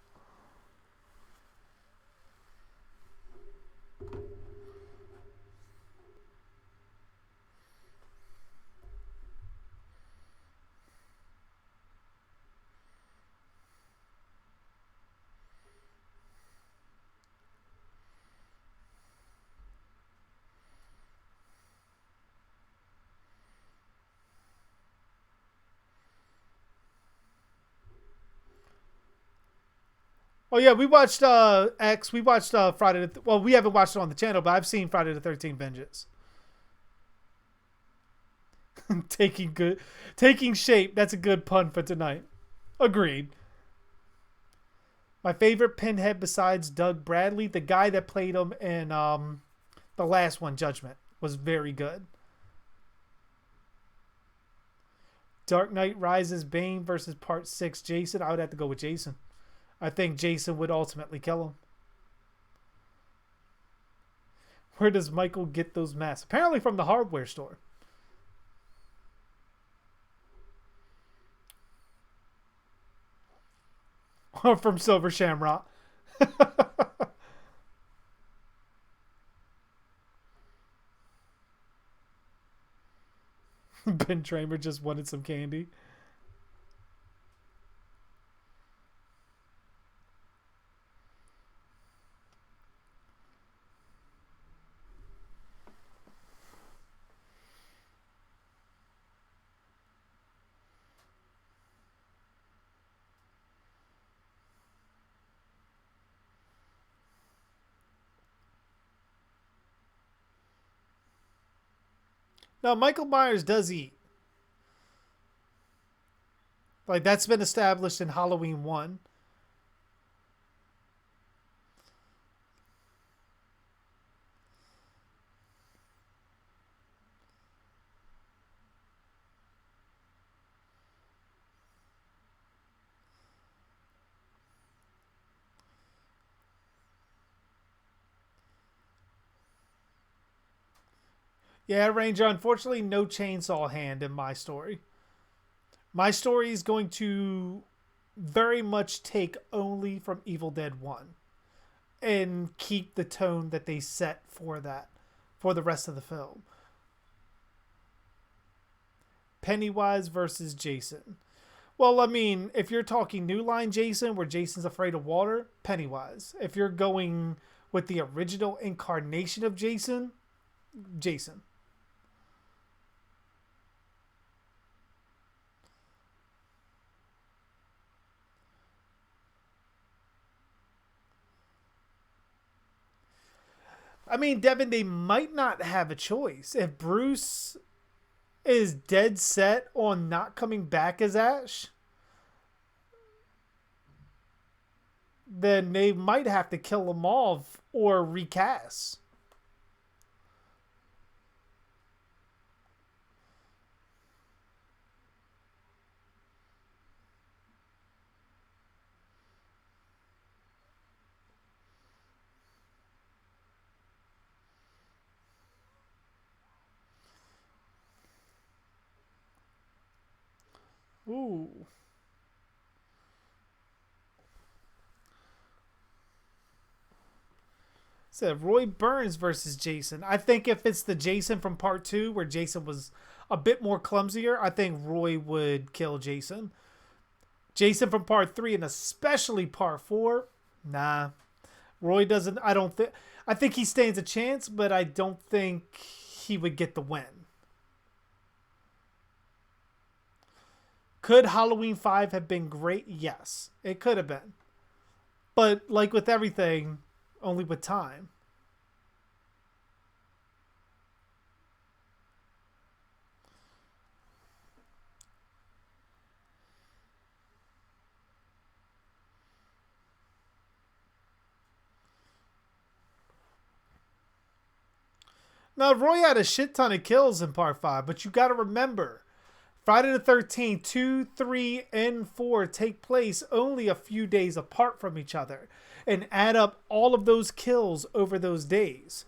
Oh yeah, we watched X. We watched Friday. Well, we haven't watched it on the channel, but I've seen Friday the 13th Vengeance. Taking shape. That's a good pun for tonight. Agreed. My favorite Pinhead besides Doug Bradley, the guy that played him in the last one, Judgment, was very good. Dark Knight Rises, Bane versus Part 6, Jason. I would have to go with Jason. I think Jason would ultimately kill him. Where does Michael get those masks? Apparently from the hardware store. Or from Silver Shamrock. Ben Tramer just wanted some candy. No, Michael Myers does eat. Like, that's been established in Halloween 1. Yeah, Ranger, unfortunately, no chainsaw hand in my story. My story is going to very much take only from Evil Dead 1 and keep the tone that they set for that for the rest of the film. Pennywise versus Jason. Well, I mean, if you're talking New Line Jason, where Jason's afraid of water, Pennywise. If you're going with the original incarnation of Jason, Jason. I mean, Devin, they might not have a choice. If Bruce is dead set on not coming back as Ash, then they might have to kill him off or recast. Ooh. Said Roy Burns versus Jason. I think if it's the Jason from part two, where Jason was a bit more clumsier, I think Roy would kill Jason. Jason from part three and especially part four, nah. Roy doesn't. I don't think. I think he stands a chance, but I don't think he would get the win. Could Halloween 5 have been great? Yes, it could have been. But like with everything, only with time. Now, Roy had a shit ton of kills in part 5, but you got to remember Friday the 13th, 2, 3, and 4 take place only a few days apart from each other. And add up all of those kills over those days.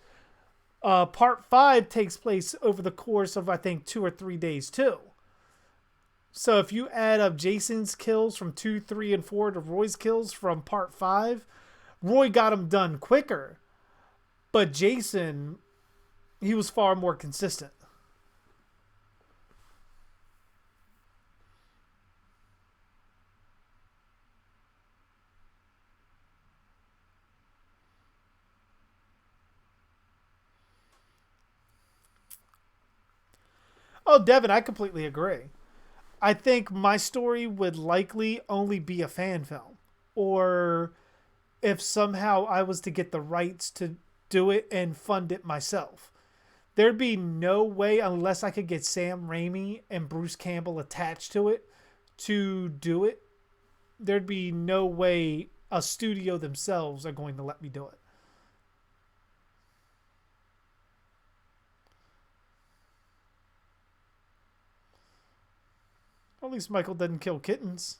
Part 5 takes place over the course of, I think, 2 or 3 days, too. So if you add up Jason's kills from 2, 3, and 4 to Roy's kills from part 5, Roy got them done quicker. But Jason, he was far more consistent. Oh, Devin, I completely agree. I think my story would likely only be a fan film. Or if somehow I was to get the rights to do it and fund it myself. There'd be no way, unless I could get Sam Raimi and Bruce Campbell attached to it, to do it. There'd be no way a studio themselves are going to let me do it. At least Michael doesn't kill kittens.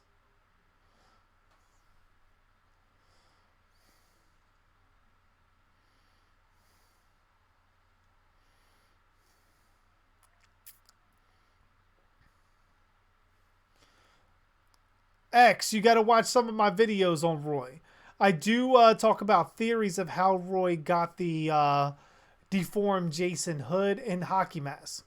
X, you got to watch some of my videos on Roy. I do talk about theories of how Roy got the deformed Jason hood and hockey mask.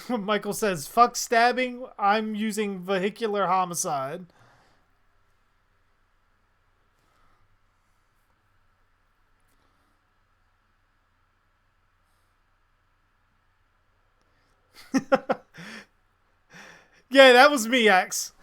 Michael says, fuck stabbing, I'm using vehicular homicide. Yeah, that was me, X.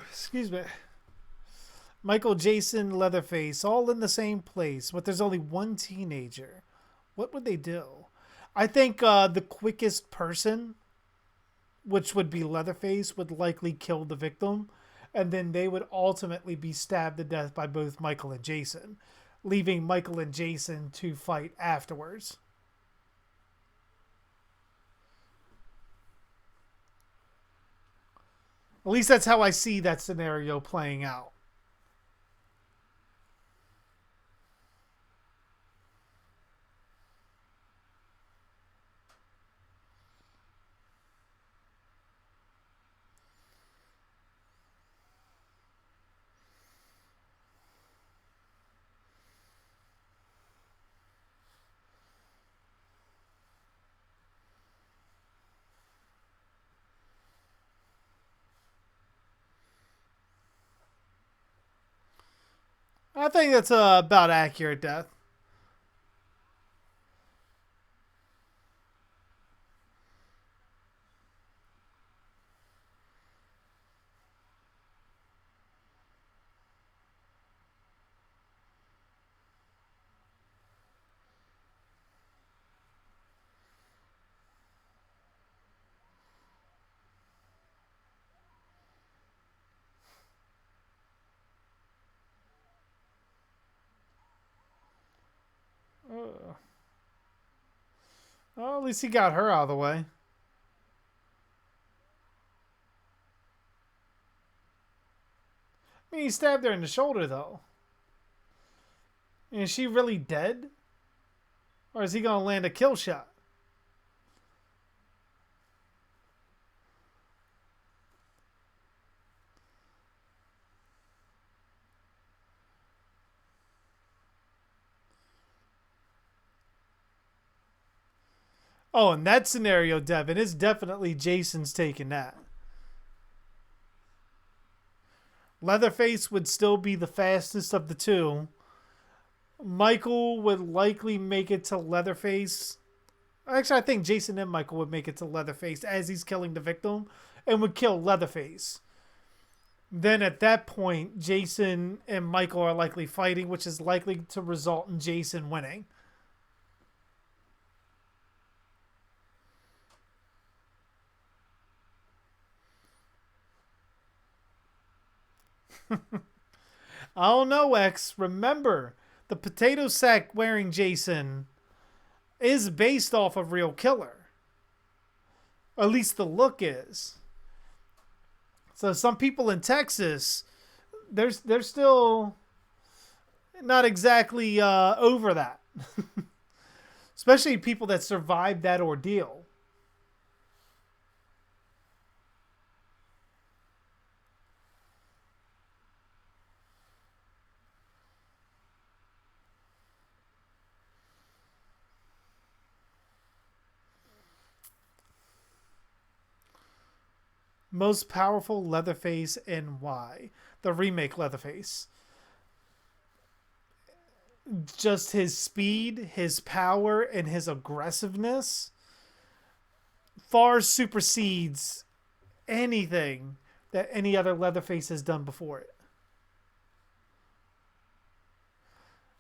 Excuse me. Michael, Jason, Leatherface, all in the same place, but there's only one teenager. What would they do? I think the quickest person, which would be Leatherface, would likely kill the victim, and then they would ultimately be stabbed to death by both Michael and Jason, leaving Michael and Jason to fight afterwards. At least that's how I see that scenario playing out. I think that's about accurate death. Well, at least he got her out of the way. I mean, he stabbed her in the shoulder, though. Is she really dead? Or is he going to land a kill shot? Oh, in that scenario, Devin, it's definitely Jason's taking that. Leatherface would still be the fastest of the two. Michael would likely make it to Leatherface. Actually, I think Jason and Michael would make it to Leatherface as he's killing the victim and would kill Leatherface. Then at that point, Jason and Michael are likely fighting, which is likely to result in Jason winning. I don't know, X. Remember, the potato sack wearing Jason is based off of Real Killer. Or at least the look is. So some people in Texas, they're still not exactly over that. Especially people that survived that ordeal. Most powerful Leatherface and why? The remake Leatherface. Just his speed, his power, and his aggressiveness far supersedes anything that any other Leatherface has done before it.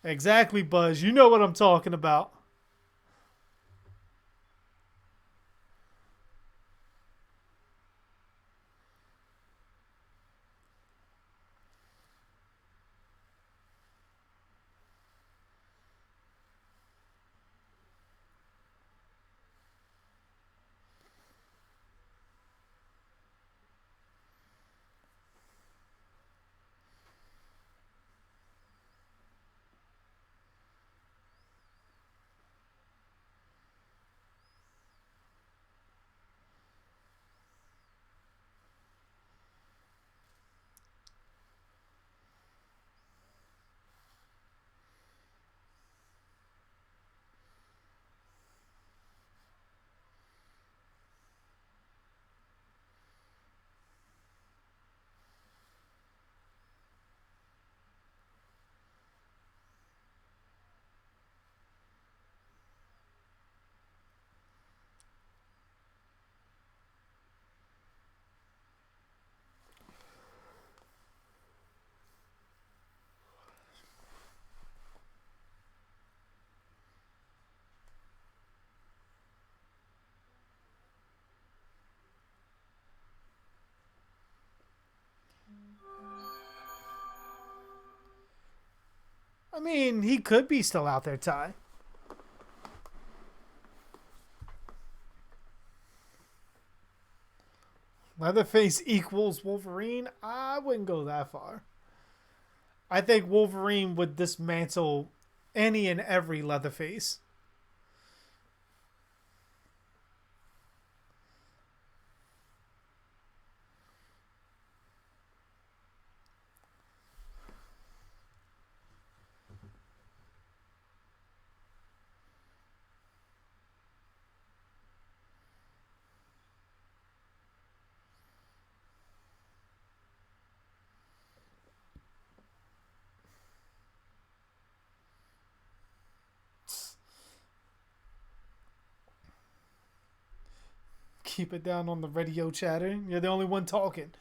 Exactly, Buzz. You know what I'm talking about. I mean, he could be still out there, Ty. Leatherface equals Wolverine? I wouldn't go that far. I think Wolverine would dismantle any and every Leatherface. Keep it down on the radio chatter. You're the only one talking.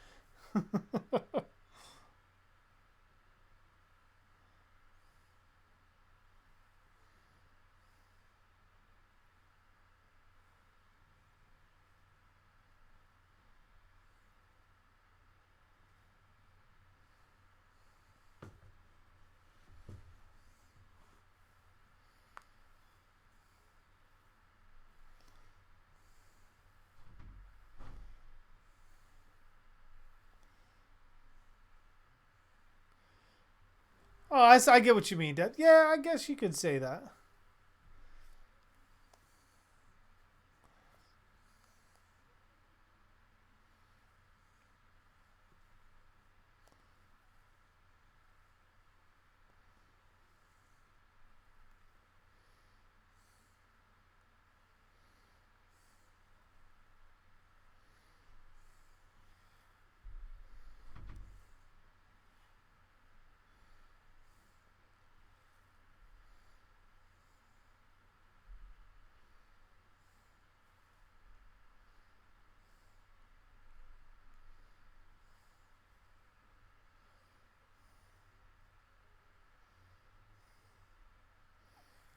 Oh, I get what you mean, Dad. Yeah, I guess you could say that.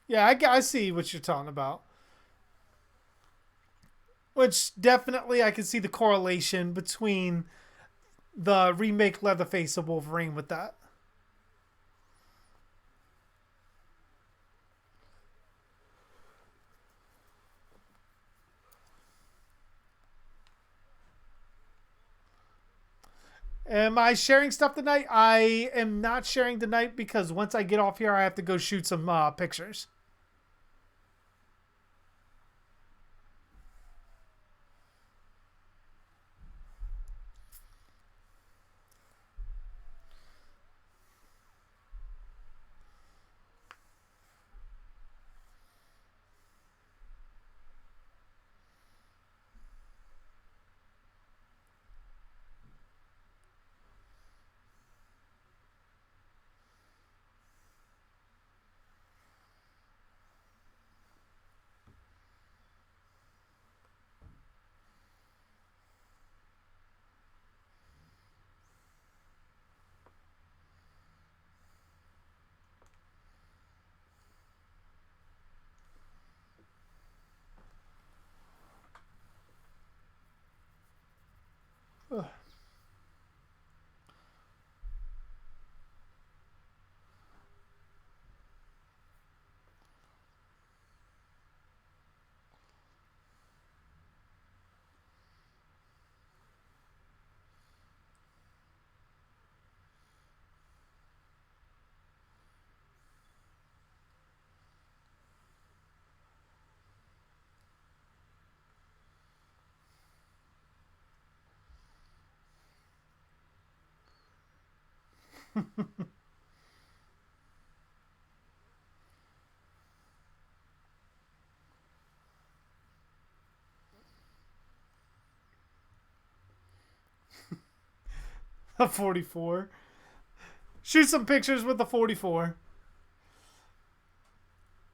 Yeah, I see what you're talking about. Which definitely I can see the correlation between the remake Leatherface of Wolverine with that. Am I sharing stuff tonight? I am not sharing tonight because once I get off here, I have to go shoot some pictures. A 44. Shoot some pictures with the 44.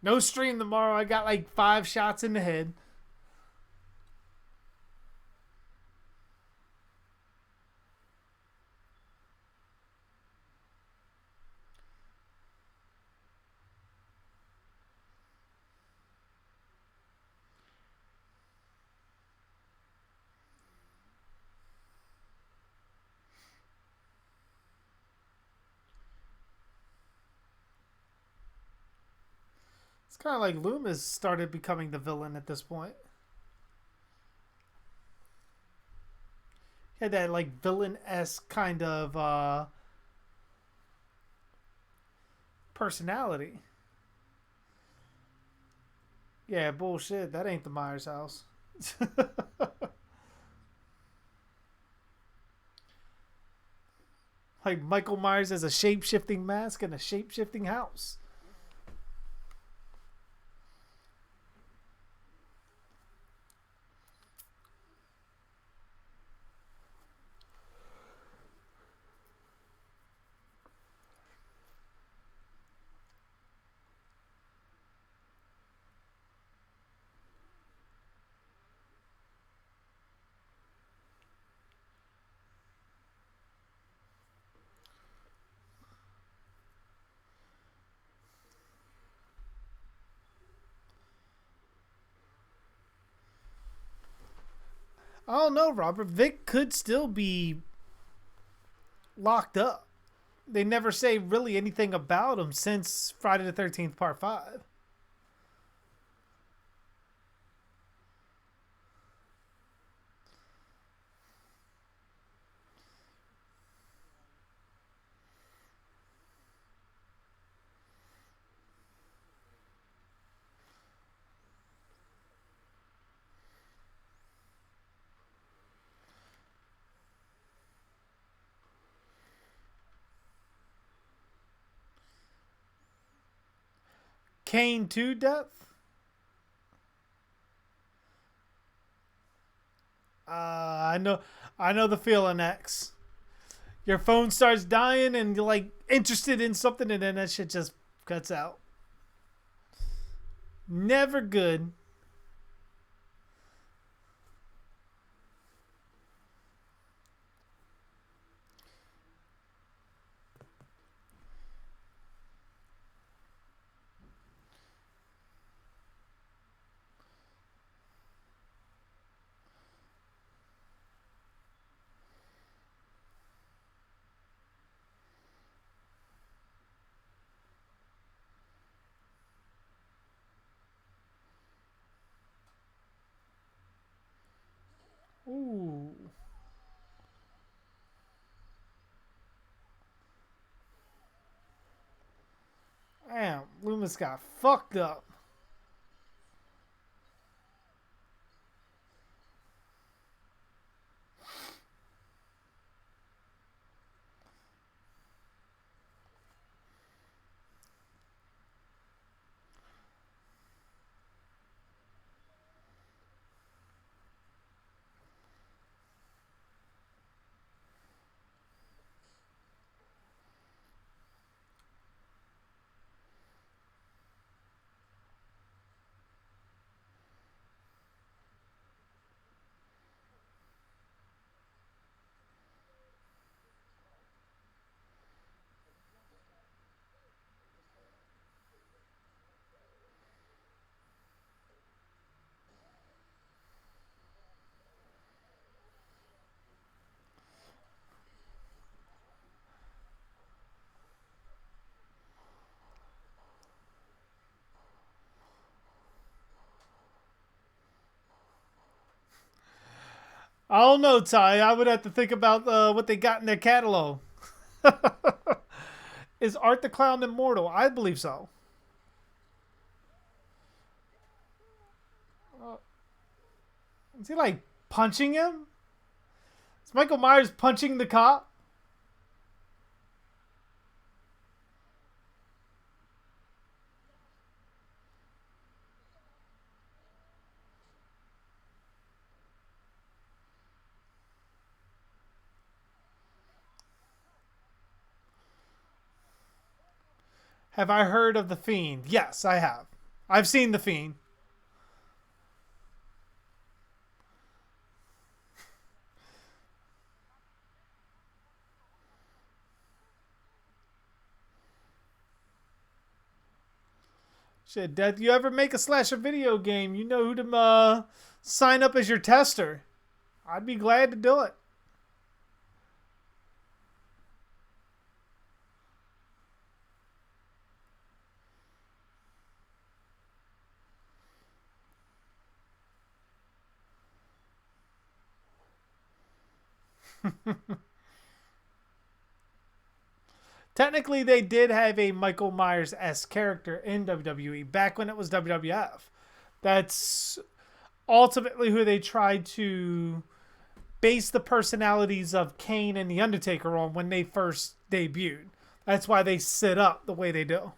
No stream tomorrow. I got like 5 shots in the head. It's kind of like Loomis started becoming the villain at this point. He had that like villain-esque kind of personality. Yeah, bullshit. That ain't the Myers house. Like Michael Myers has a shape shifting mask and a shape shifting house. I don't know, Robert. Vic could still be locked up. They never say really anything about him since Friday the 13th, Part 5. Kane to death? I know. I know the feeling, X. Your phone starts dying and you're like interested in something and then that shit just cuts out. Never good. Ooh. Damn, Loomis got fucked up. I don't know, Ty. I would have to think about what they got in their catalog. Is Art the Clown immortal? I believe so. Is he like punching him? Is Michael Myers punching the cop? Have I heard of The Fiend? Yes, I have. I've seen The Fiend. Shit, Death, you ever make a slasher video game, you know who to sign up as your tester. I'd be glad to do it. Technically, they did have a Michael Myers-esque character in WWE back when it was WWF. That's ultimately who they tried to base the personalities of Kane and The Undertaker on when they first debuted. That's why they sit up the way they do.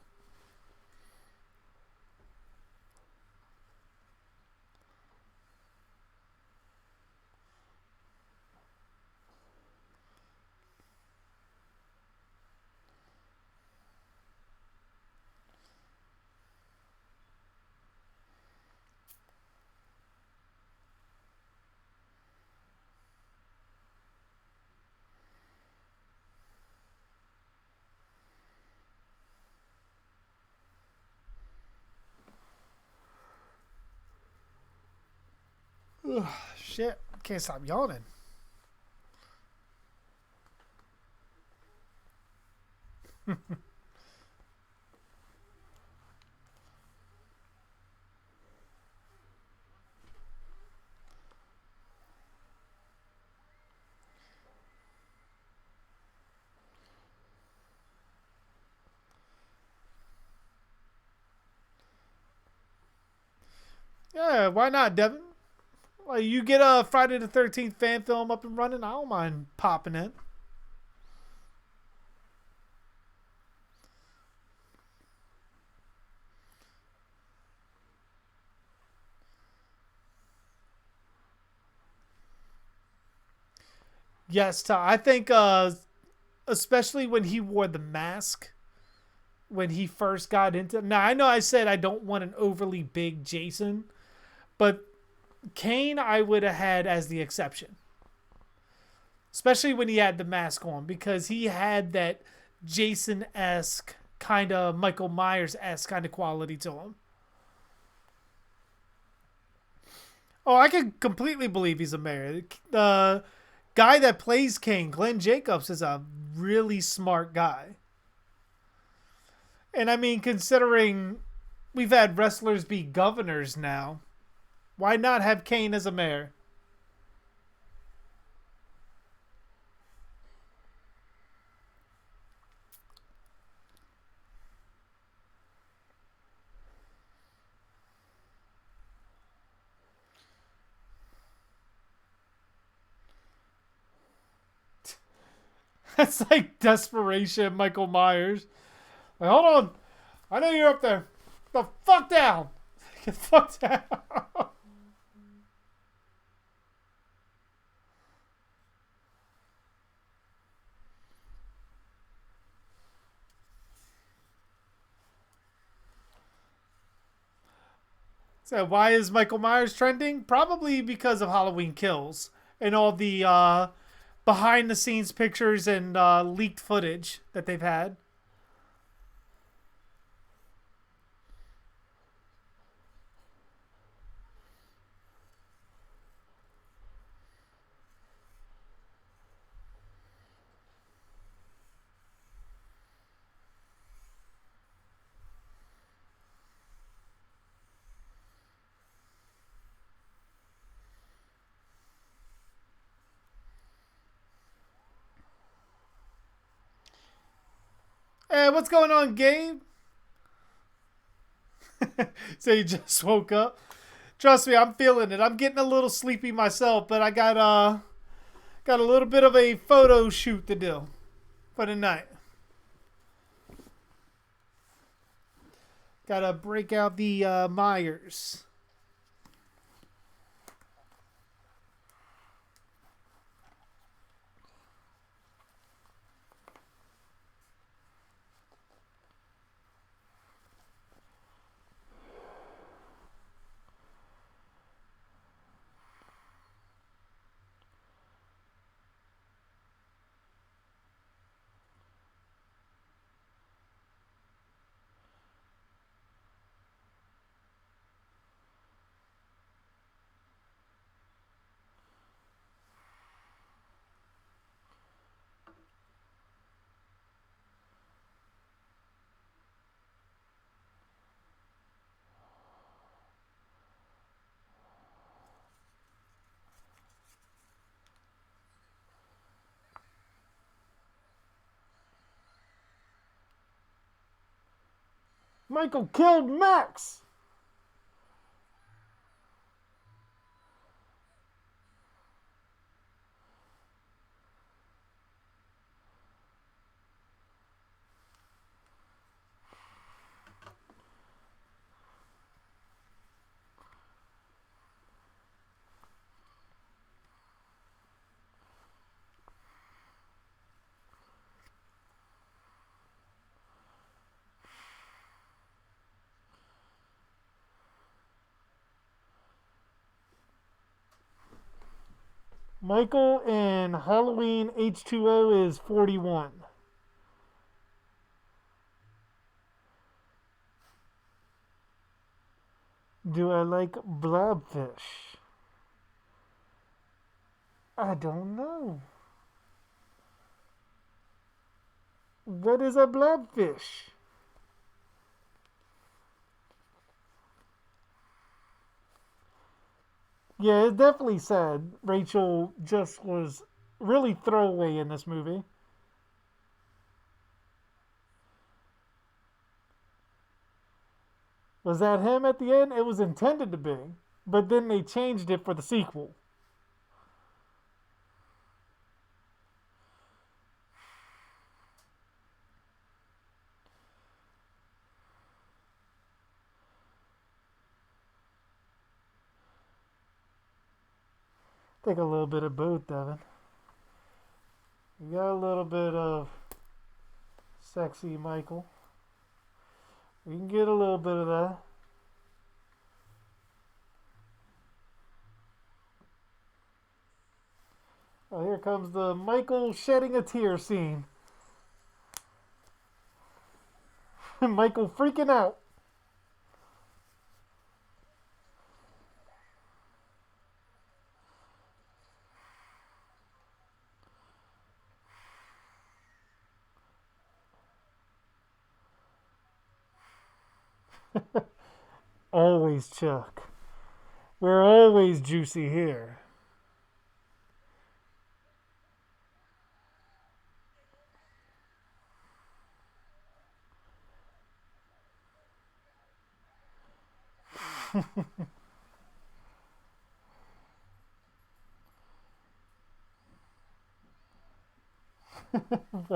Ugh, shit. Can't stop yawning. Yeah, why not, Devin? Well, you get a Friday the 13th fan film up and running, I don't mind popping in. Yes, I think especially when he wore the mask when he first got into. Now I know I said I don't want an overly big Jason, but Kane I would have had as the exception, especially when he had the mask on because he had that Jason-esque kind of Michael Myers-esque kind of quality to him. Oh, I can completely believe he's a mayor. The guy that plays Kane, Glenn Jacobs, is a really smart guy. And I mean, considering we've had wrestlers be governors now, why not have Kane as a mayor? That's like desperation, Michael Myers. Like, hold on. I know you're up there. Get the fuck down. Get the fuck down. So why is Michael Myers trending? Probably because of Halloween Kills and all the behind the scenes pictures and leaked footage that they've had. Hey, what's going on, Gabe? So you just woke up. Trust me, I'm feeling it. I'm getting a little sleepy myself, but I got a little bit of a photo shoot to do for the night. Gotta break out the Myers. Michael killed Max. Michael in Halloween H2O is 41. Do I like blobfish? I don't know. What is a blobfish? Yeah, it definitely said Rachel just was really throwaway in this movie. Was that him at the end? It was intended to be, but then they changed it for the sequel. Take a little bit of both, Devin. You got a little bit of sexy Michael. We can get a little bit of that. Oh, here comes the Michael shedding a tear scene. Michael freaking out. Always Chuck. We're always juicy here.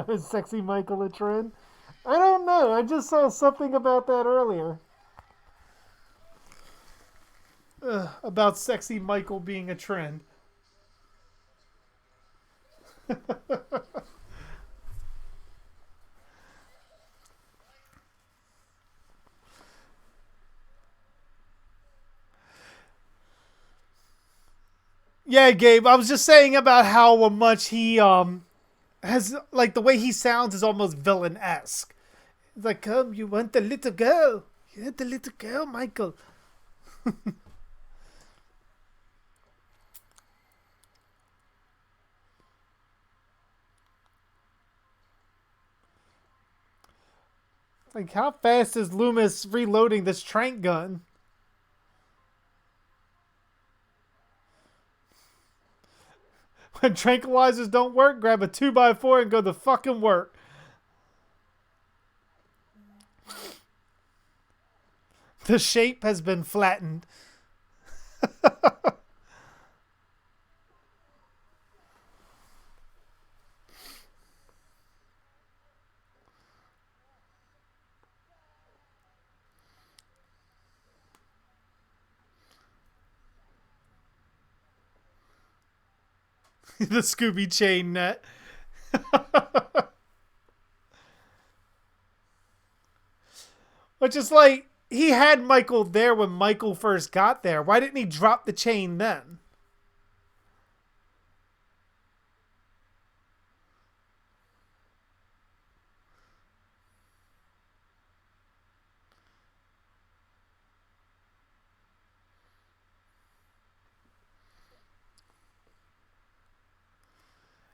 Is sexy Michael a trend? I don't know. I just saw something about that earlier. About sexy Michael being a trend. Yeah, Gabe. I was just saying about how much he has like the way he sounds is almost villain esque. It's like, come, you want the little girl? You want the little girl, Michael? Like, how fast is Loomis reloading this trank gun? When tranquilizers don't work, grab a 2x4 and go to fucking work. The shape has been flattened. The Scooby chain net. Which is like, he had Michael there when Michael first got there. Why didn't he drop the chain then?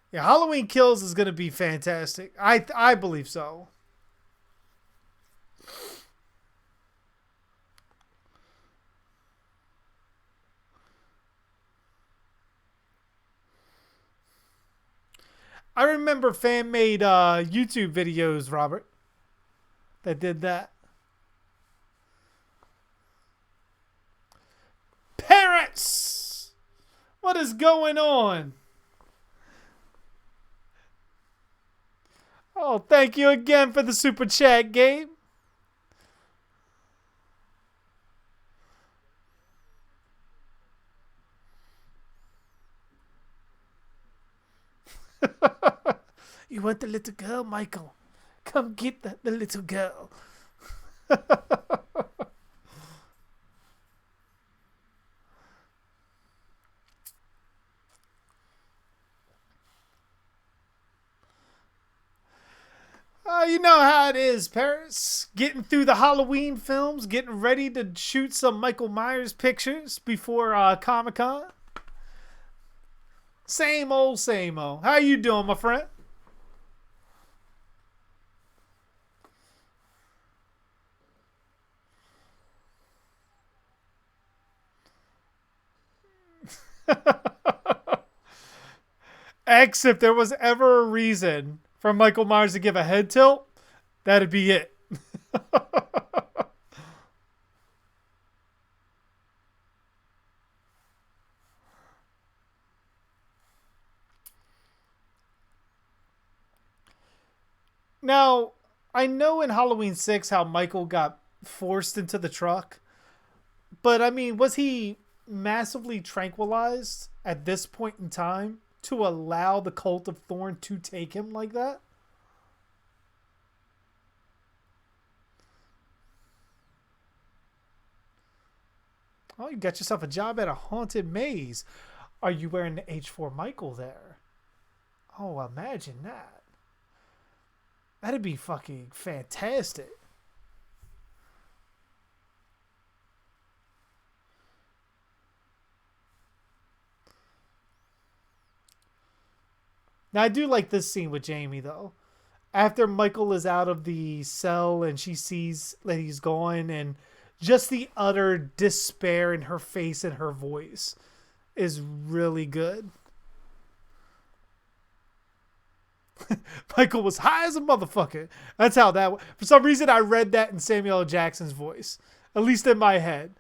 Yeah, Halloween Kills is going to be fantastic. I believe so. I remember fan made YouTube videos, Robert, that did that. What is going on? Oh, thank you again for the super chat, Gabe. You want the little girl, Michael? Come get the little girl. You know how it is, Paris. Getting through the Halloween films, getting ready to shoot some Michael Myers pictures before Comic-Con. Same old, same old. How you doing, my friend? X, if there was ever a reason for Michael Myers to give a head tilt, that'd be it. Now, I know in Halloween 6 how Michael got forced into the truck, but I mean, was he massively tranquilized at this point in time to allow the Cult of Thorn to take him like that? Oh, you got yourself a job at a haunted maze. Are you wearing the H4 Michael there? Oh, imagine that. That'd be fucking fantastic. Now, I do like this scene with Jamie, though. After Michael is out of the cell and she sees that he's gone, and just the utter despair in her face and her voice is really good. Michael was high as a motherfucker. That's how that. For some reason, I read that in Samuel L. Jackson's voice, at least in my head.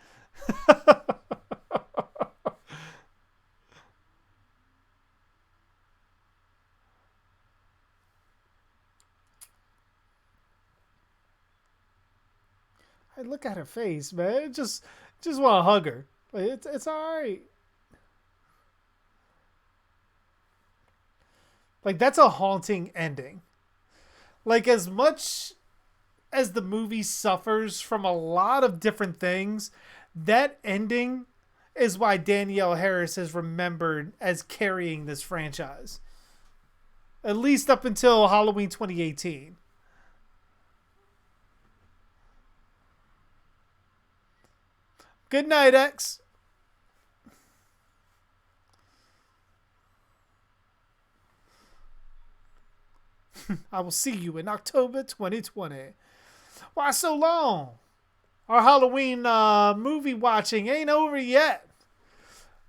I look at her face, man. Just want to hug her. It's all right. Like, that's a haunting ending. Like, as much as the movie suffers from a lot of different things, that ending is why Danielle Harris is remembered as carrying this franchise. At least up until Halloween 2018. Good night, X. I will see you in October 2020. Why so long? Our Halloween movie watching ain't over yet.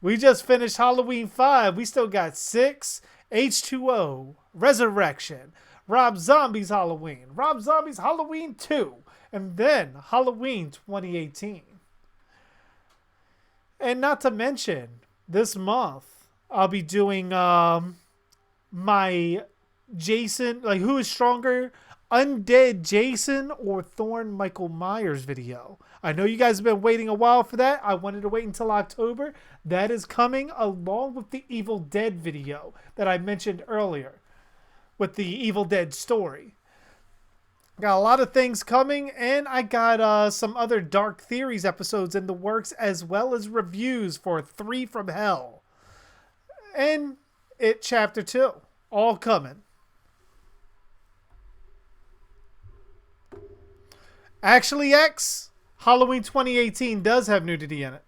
We just finished Halloween 5. We still got 6, H2O, Resurrection, Rob Zombie's Halloween, Rob Zombie's Halloween 2, and then Halloween 2018. And not to mention, this month, I'll be doing my Jason, like, who is stronger, Undead Jason or Thorn Michael Myers video. I know you guys have been waiting a while for that. I wanted to wait until October. That is coming along with the Evil Dead video that I mentioned earlier with the Evil Dead story. Got a lot of things coming, and I got some other Dark Theories episodes in the works, as well as reviews for 3 from Hell and It Chapter 2. All coming. Actually, X, Halloween 2018 does have nudity in it.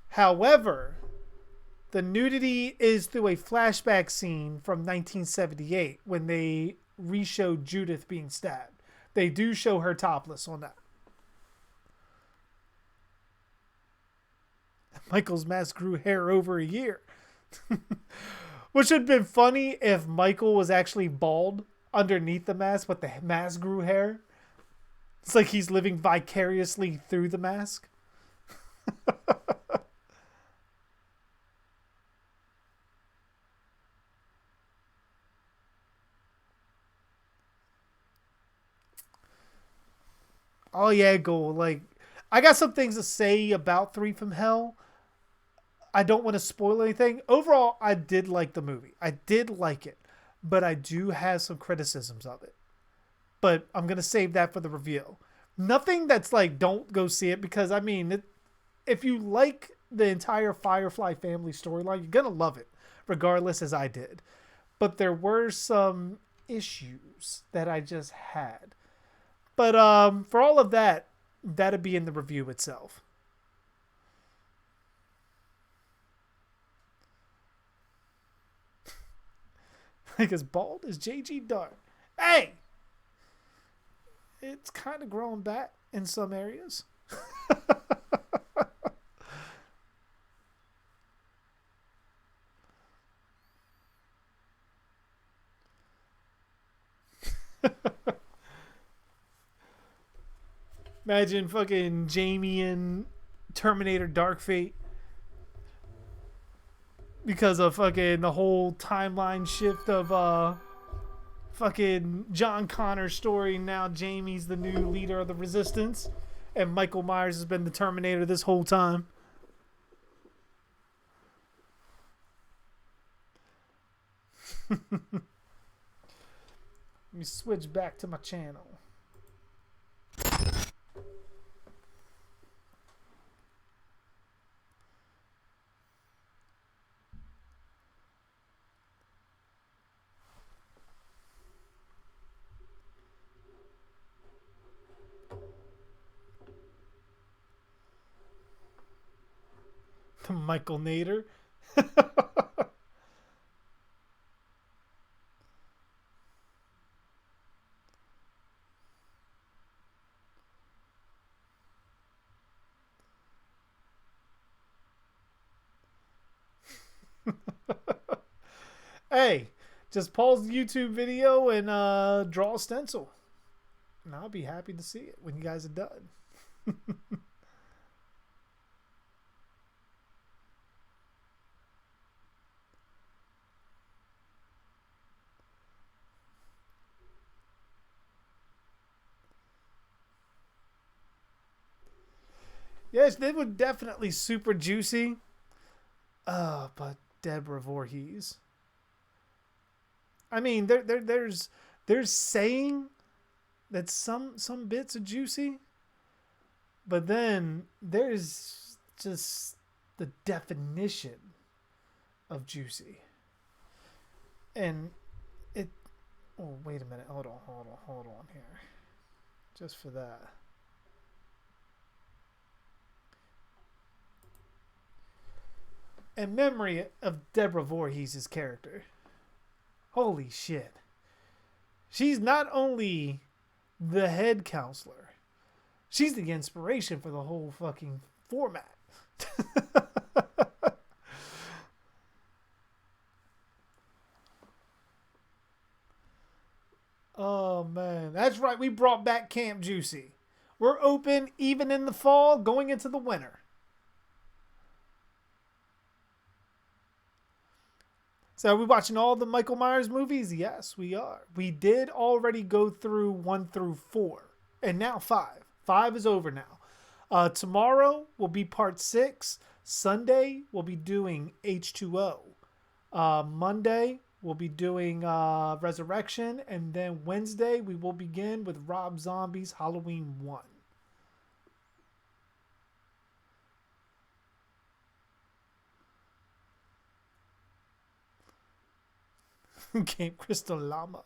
However, the nudity is through a flashback scene from 1978 when they re-showed Judith being stabbed. They do show her topless on that. Michael's mask grew hair over a year. Which would have been funny if Michael was actually bald underneath the mask, but the mask grew hair. It's like he's living vicariously through the mask. Oh yeah, gold. Like, I got some things to say about Three from Hell. I don't want to spoil anything. Overall, I did like the movie. I did like it, but I do have some criticisms of it. But I'm gonna save that for the review. Nothing that's like don't go see it because I mean, if you like the entire Firefly family storyline, you're gonna love it, regardless as I did. But there were some issues that I just had. But for all of that, that'd be in the review itself. Like as bald as JG Dark. Hey, it's kind of growing back in some areas. Imagine fucking Jamie and Terminator Dark Fate because of fucking the whole timeline shift of fucking John Connor's story. Now Jamie's the new leader of the Resistance, and Michael Myers has been the Terminator this whole time. Let me switch back to my channel. To Michael Nader. Hey, just pause the YouTube video and draw a stencil. And I'll be happy to see it when you guys are done. Yes, they were definitely super juicy. But Deborah Voorhees. I mean, there's saying that some bits are juicy, but then there's just the definition of juicy, and it. Oh, wait a minute. Hold on here, just for that. In memory of Deborah Voorhees' character. Holy shit. She's not only the head counselor, she's the inspiration for the whole fucking format. Oh man, that's right. We brought back Camp Juicy. We're open even in the fall, going into the winter. So are we watching all the Michael Myers movies? Yes, we are. We did already go through 1 through 4. And now 5. 5 is over now. Tomorrow will be part 6. Sunday we'll be doing H2O. Monday we'll be doing Resurrection. And then Wednesday we will begin with Rob Zombie's Halloween 1. Camp Crystal Llama.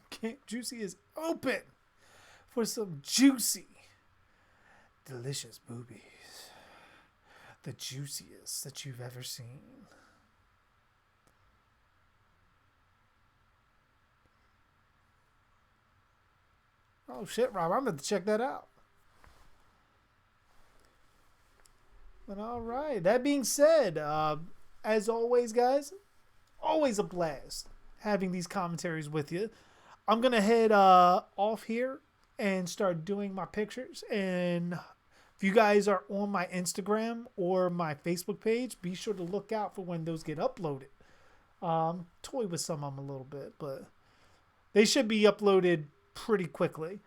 Camp Juicy is open for some juicy, delicious boobies. The juiciest that you've ever seen. Oh shit, Rob, I'm going to check that out. But all right, that being said, as always, guys, Always a blast having these commentaries with you. I'm going to head off here and start doing my pictures. And if you guys are on my Instagram or my Facebook page, be sure to look out for when those get uploaded. Toy with some of them a little bit, but they should be uploaded pretty quickly.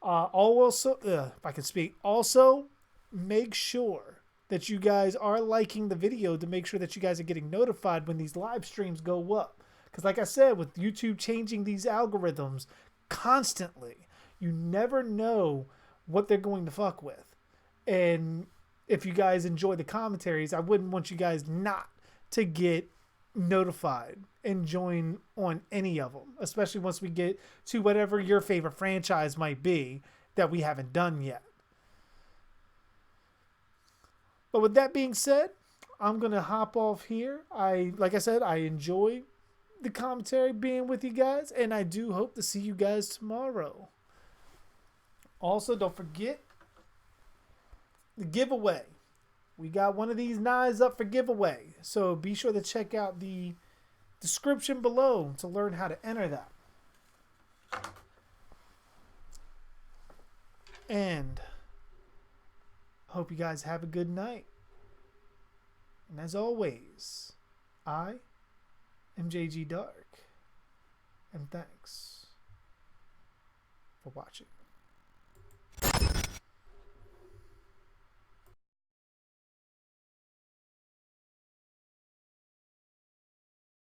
Also, if I can speak, also make sure that you guys are liking the video to make sure that you guys are getting notified when these live streams go up. Because like I said, with YouTube changing these algorithms constantly, you never know what they're going to fuck with. And if you guys enjoy the commentaries, I wouldn't want you guys not to get notified and join on any of them, especially once we get to whatever your favorite franchise might be that we haven't done yet. But with that being said, I'm going to hop off here. Like I said, I enjoy the commentary being with you guys, and I do hope to see you guys tomorrow. Also, don't forget the giveaway. We got one of these knives up for giveaway, so be sure to check out the description below to learn how to enter that. And I hope you guys have a good night. And as always, I am JG Dark, and thanks for watching.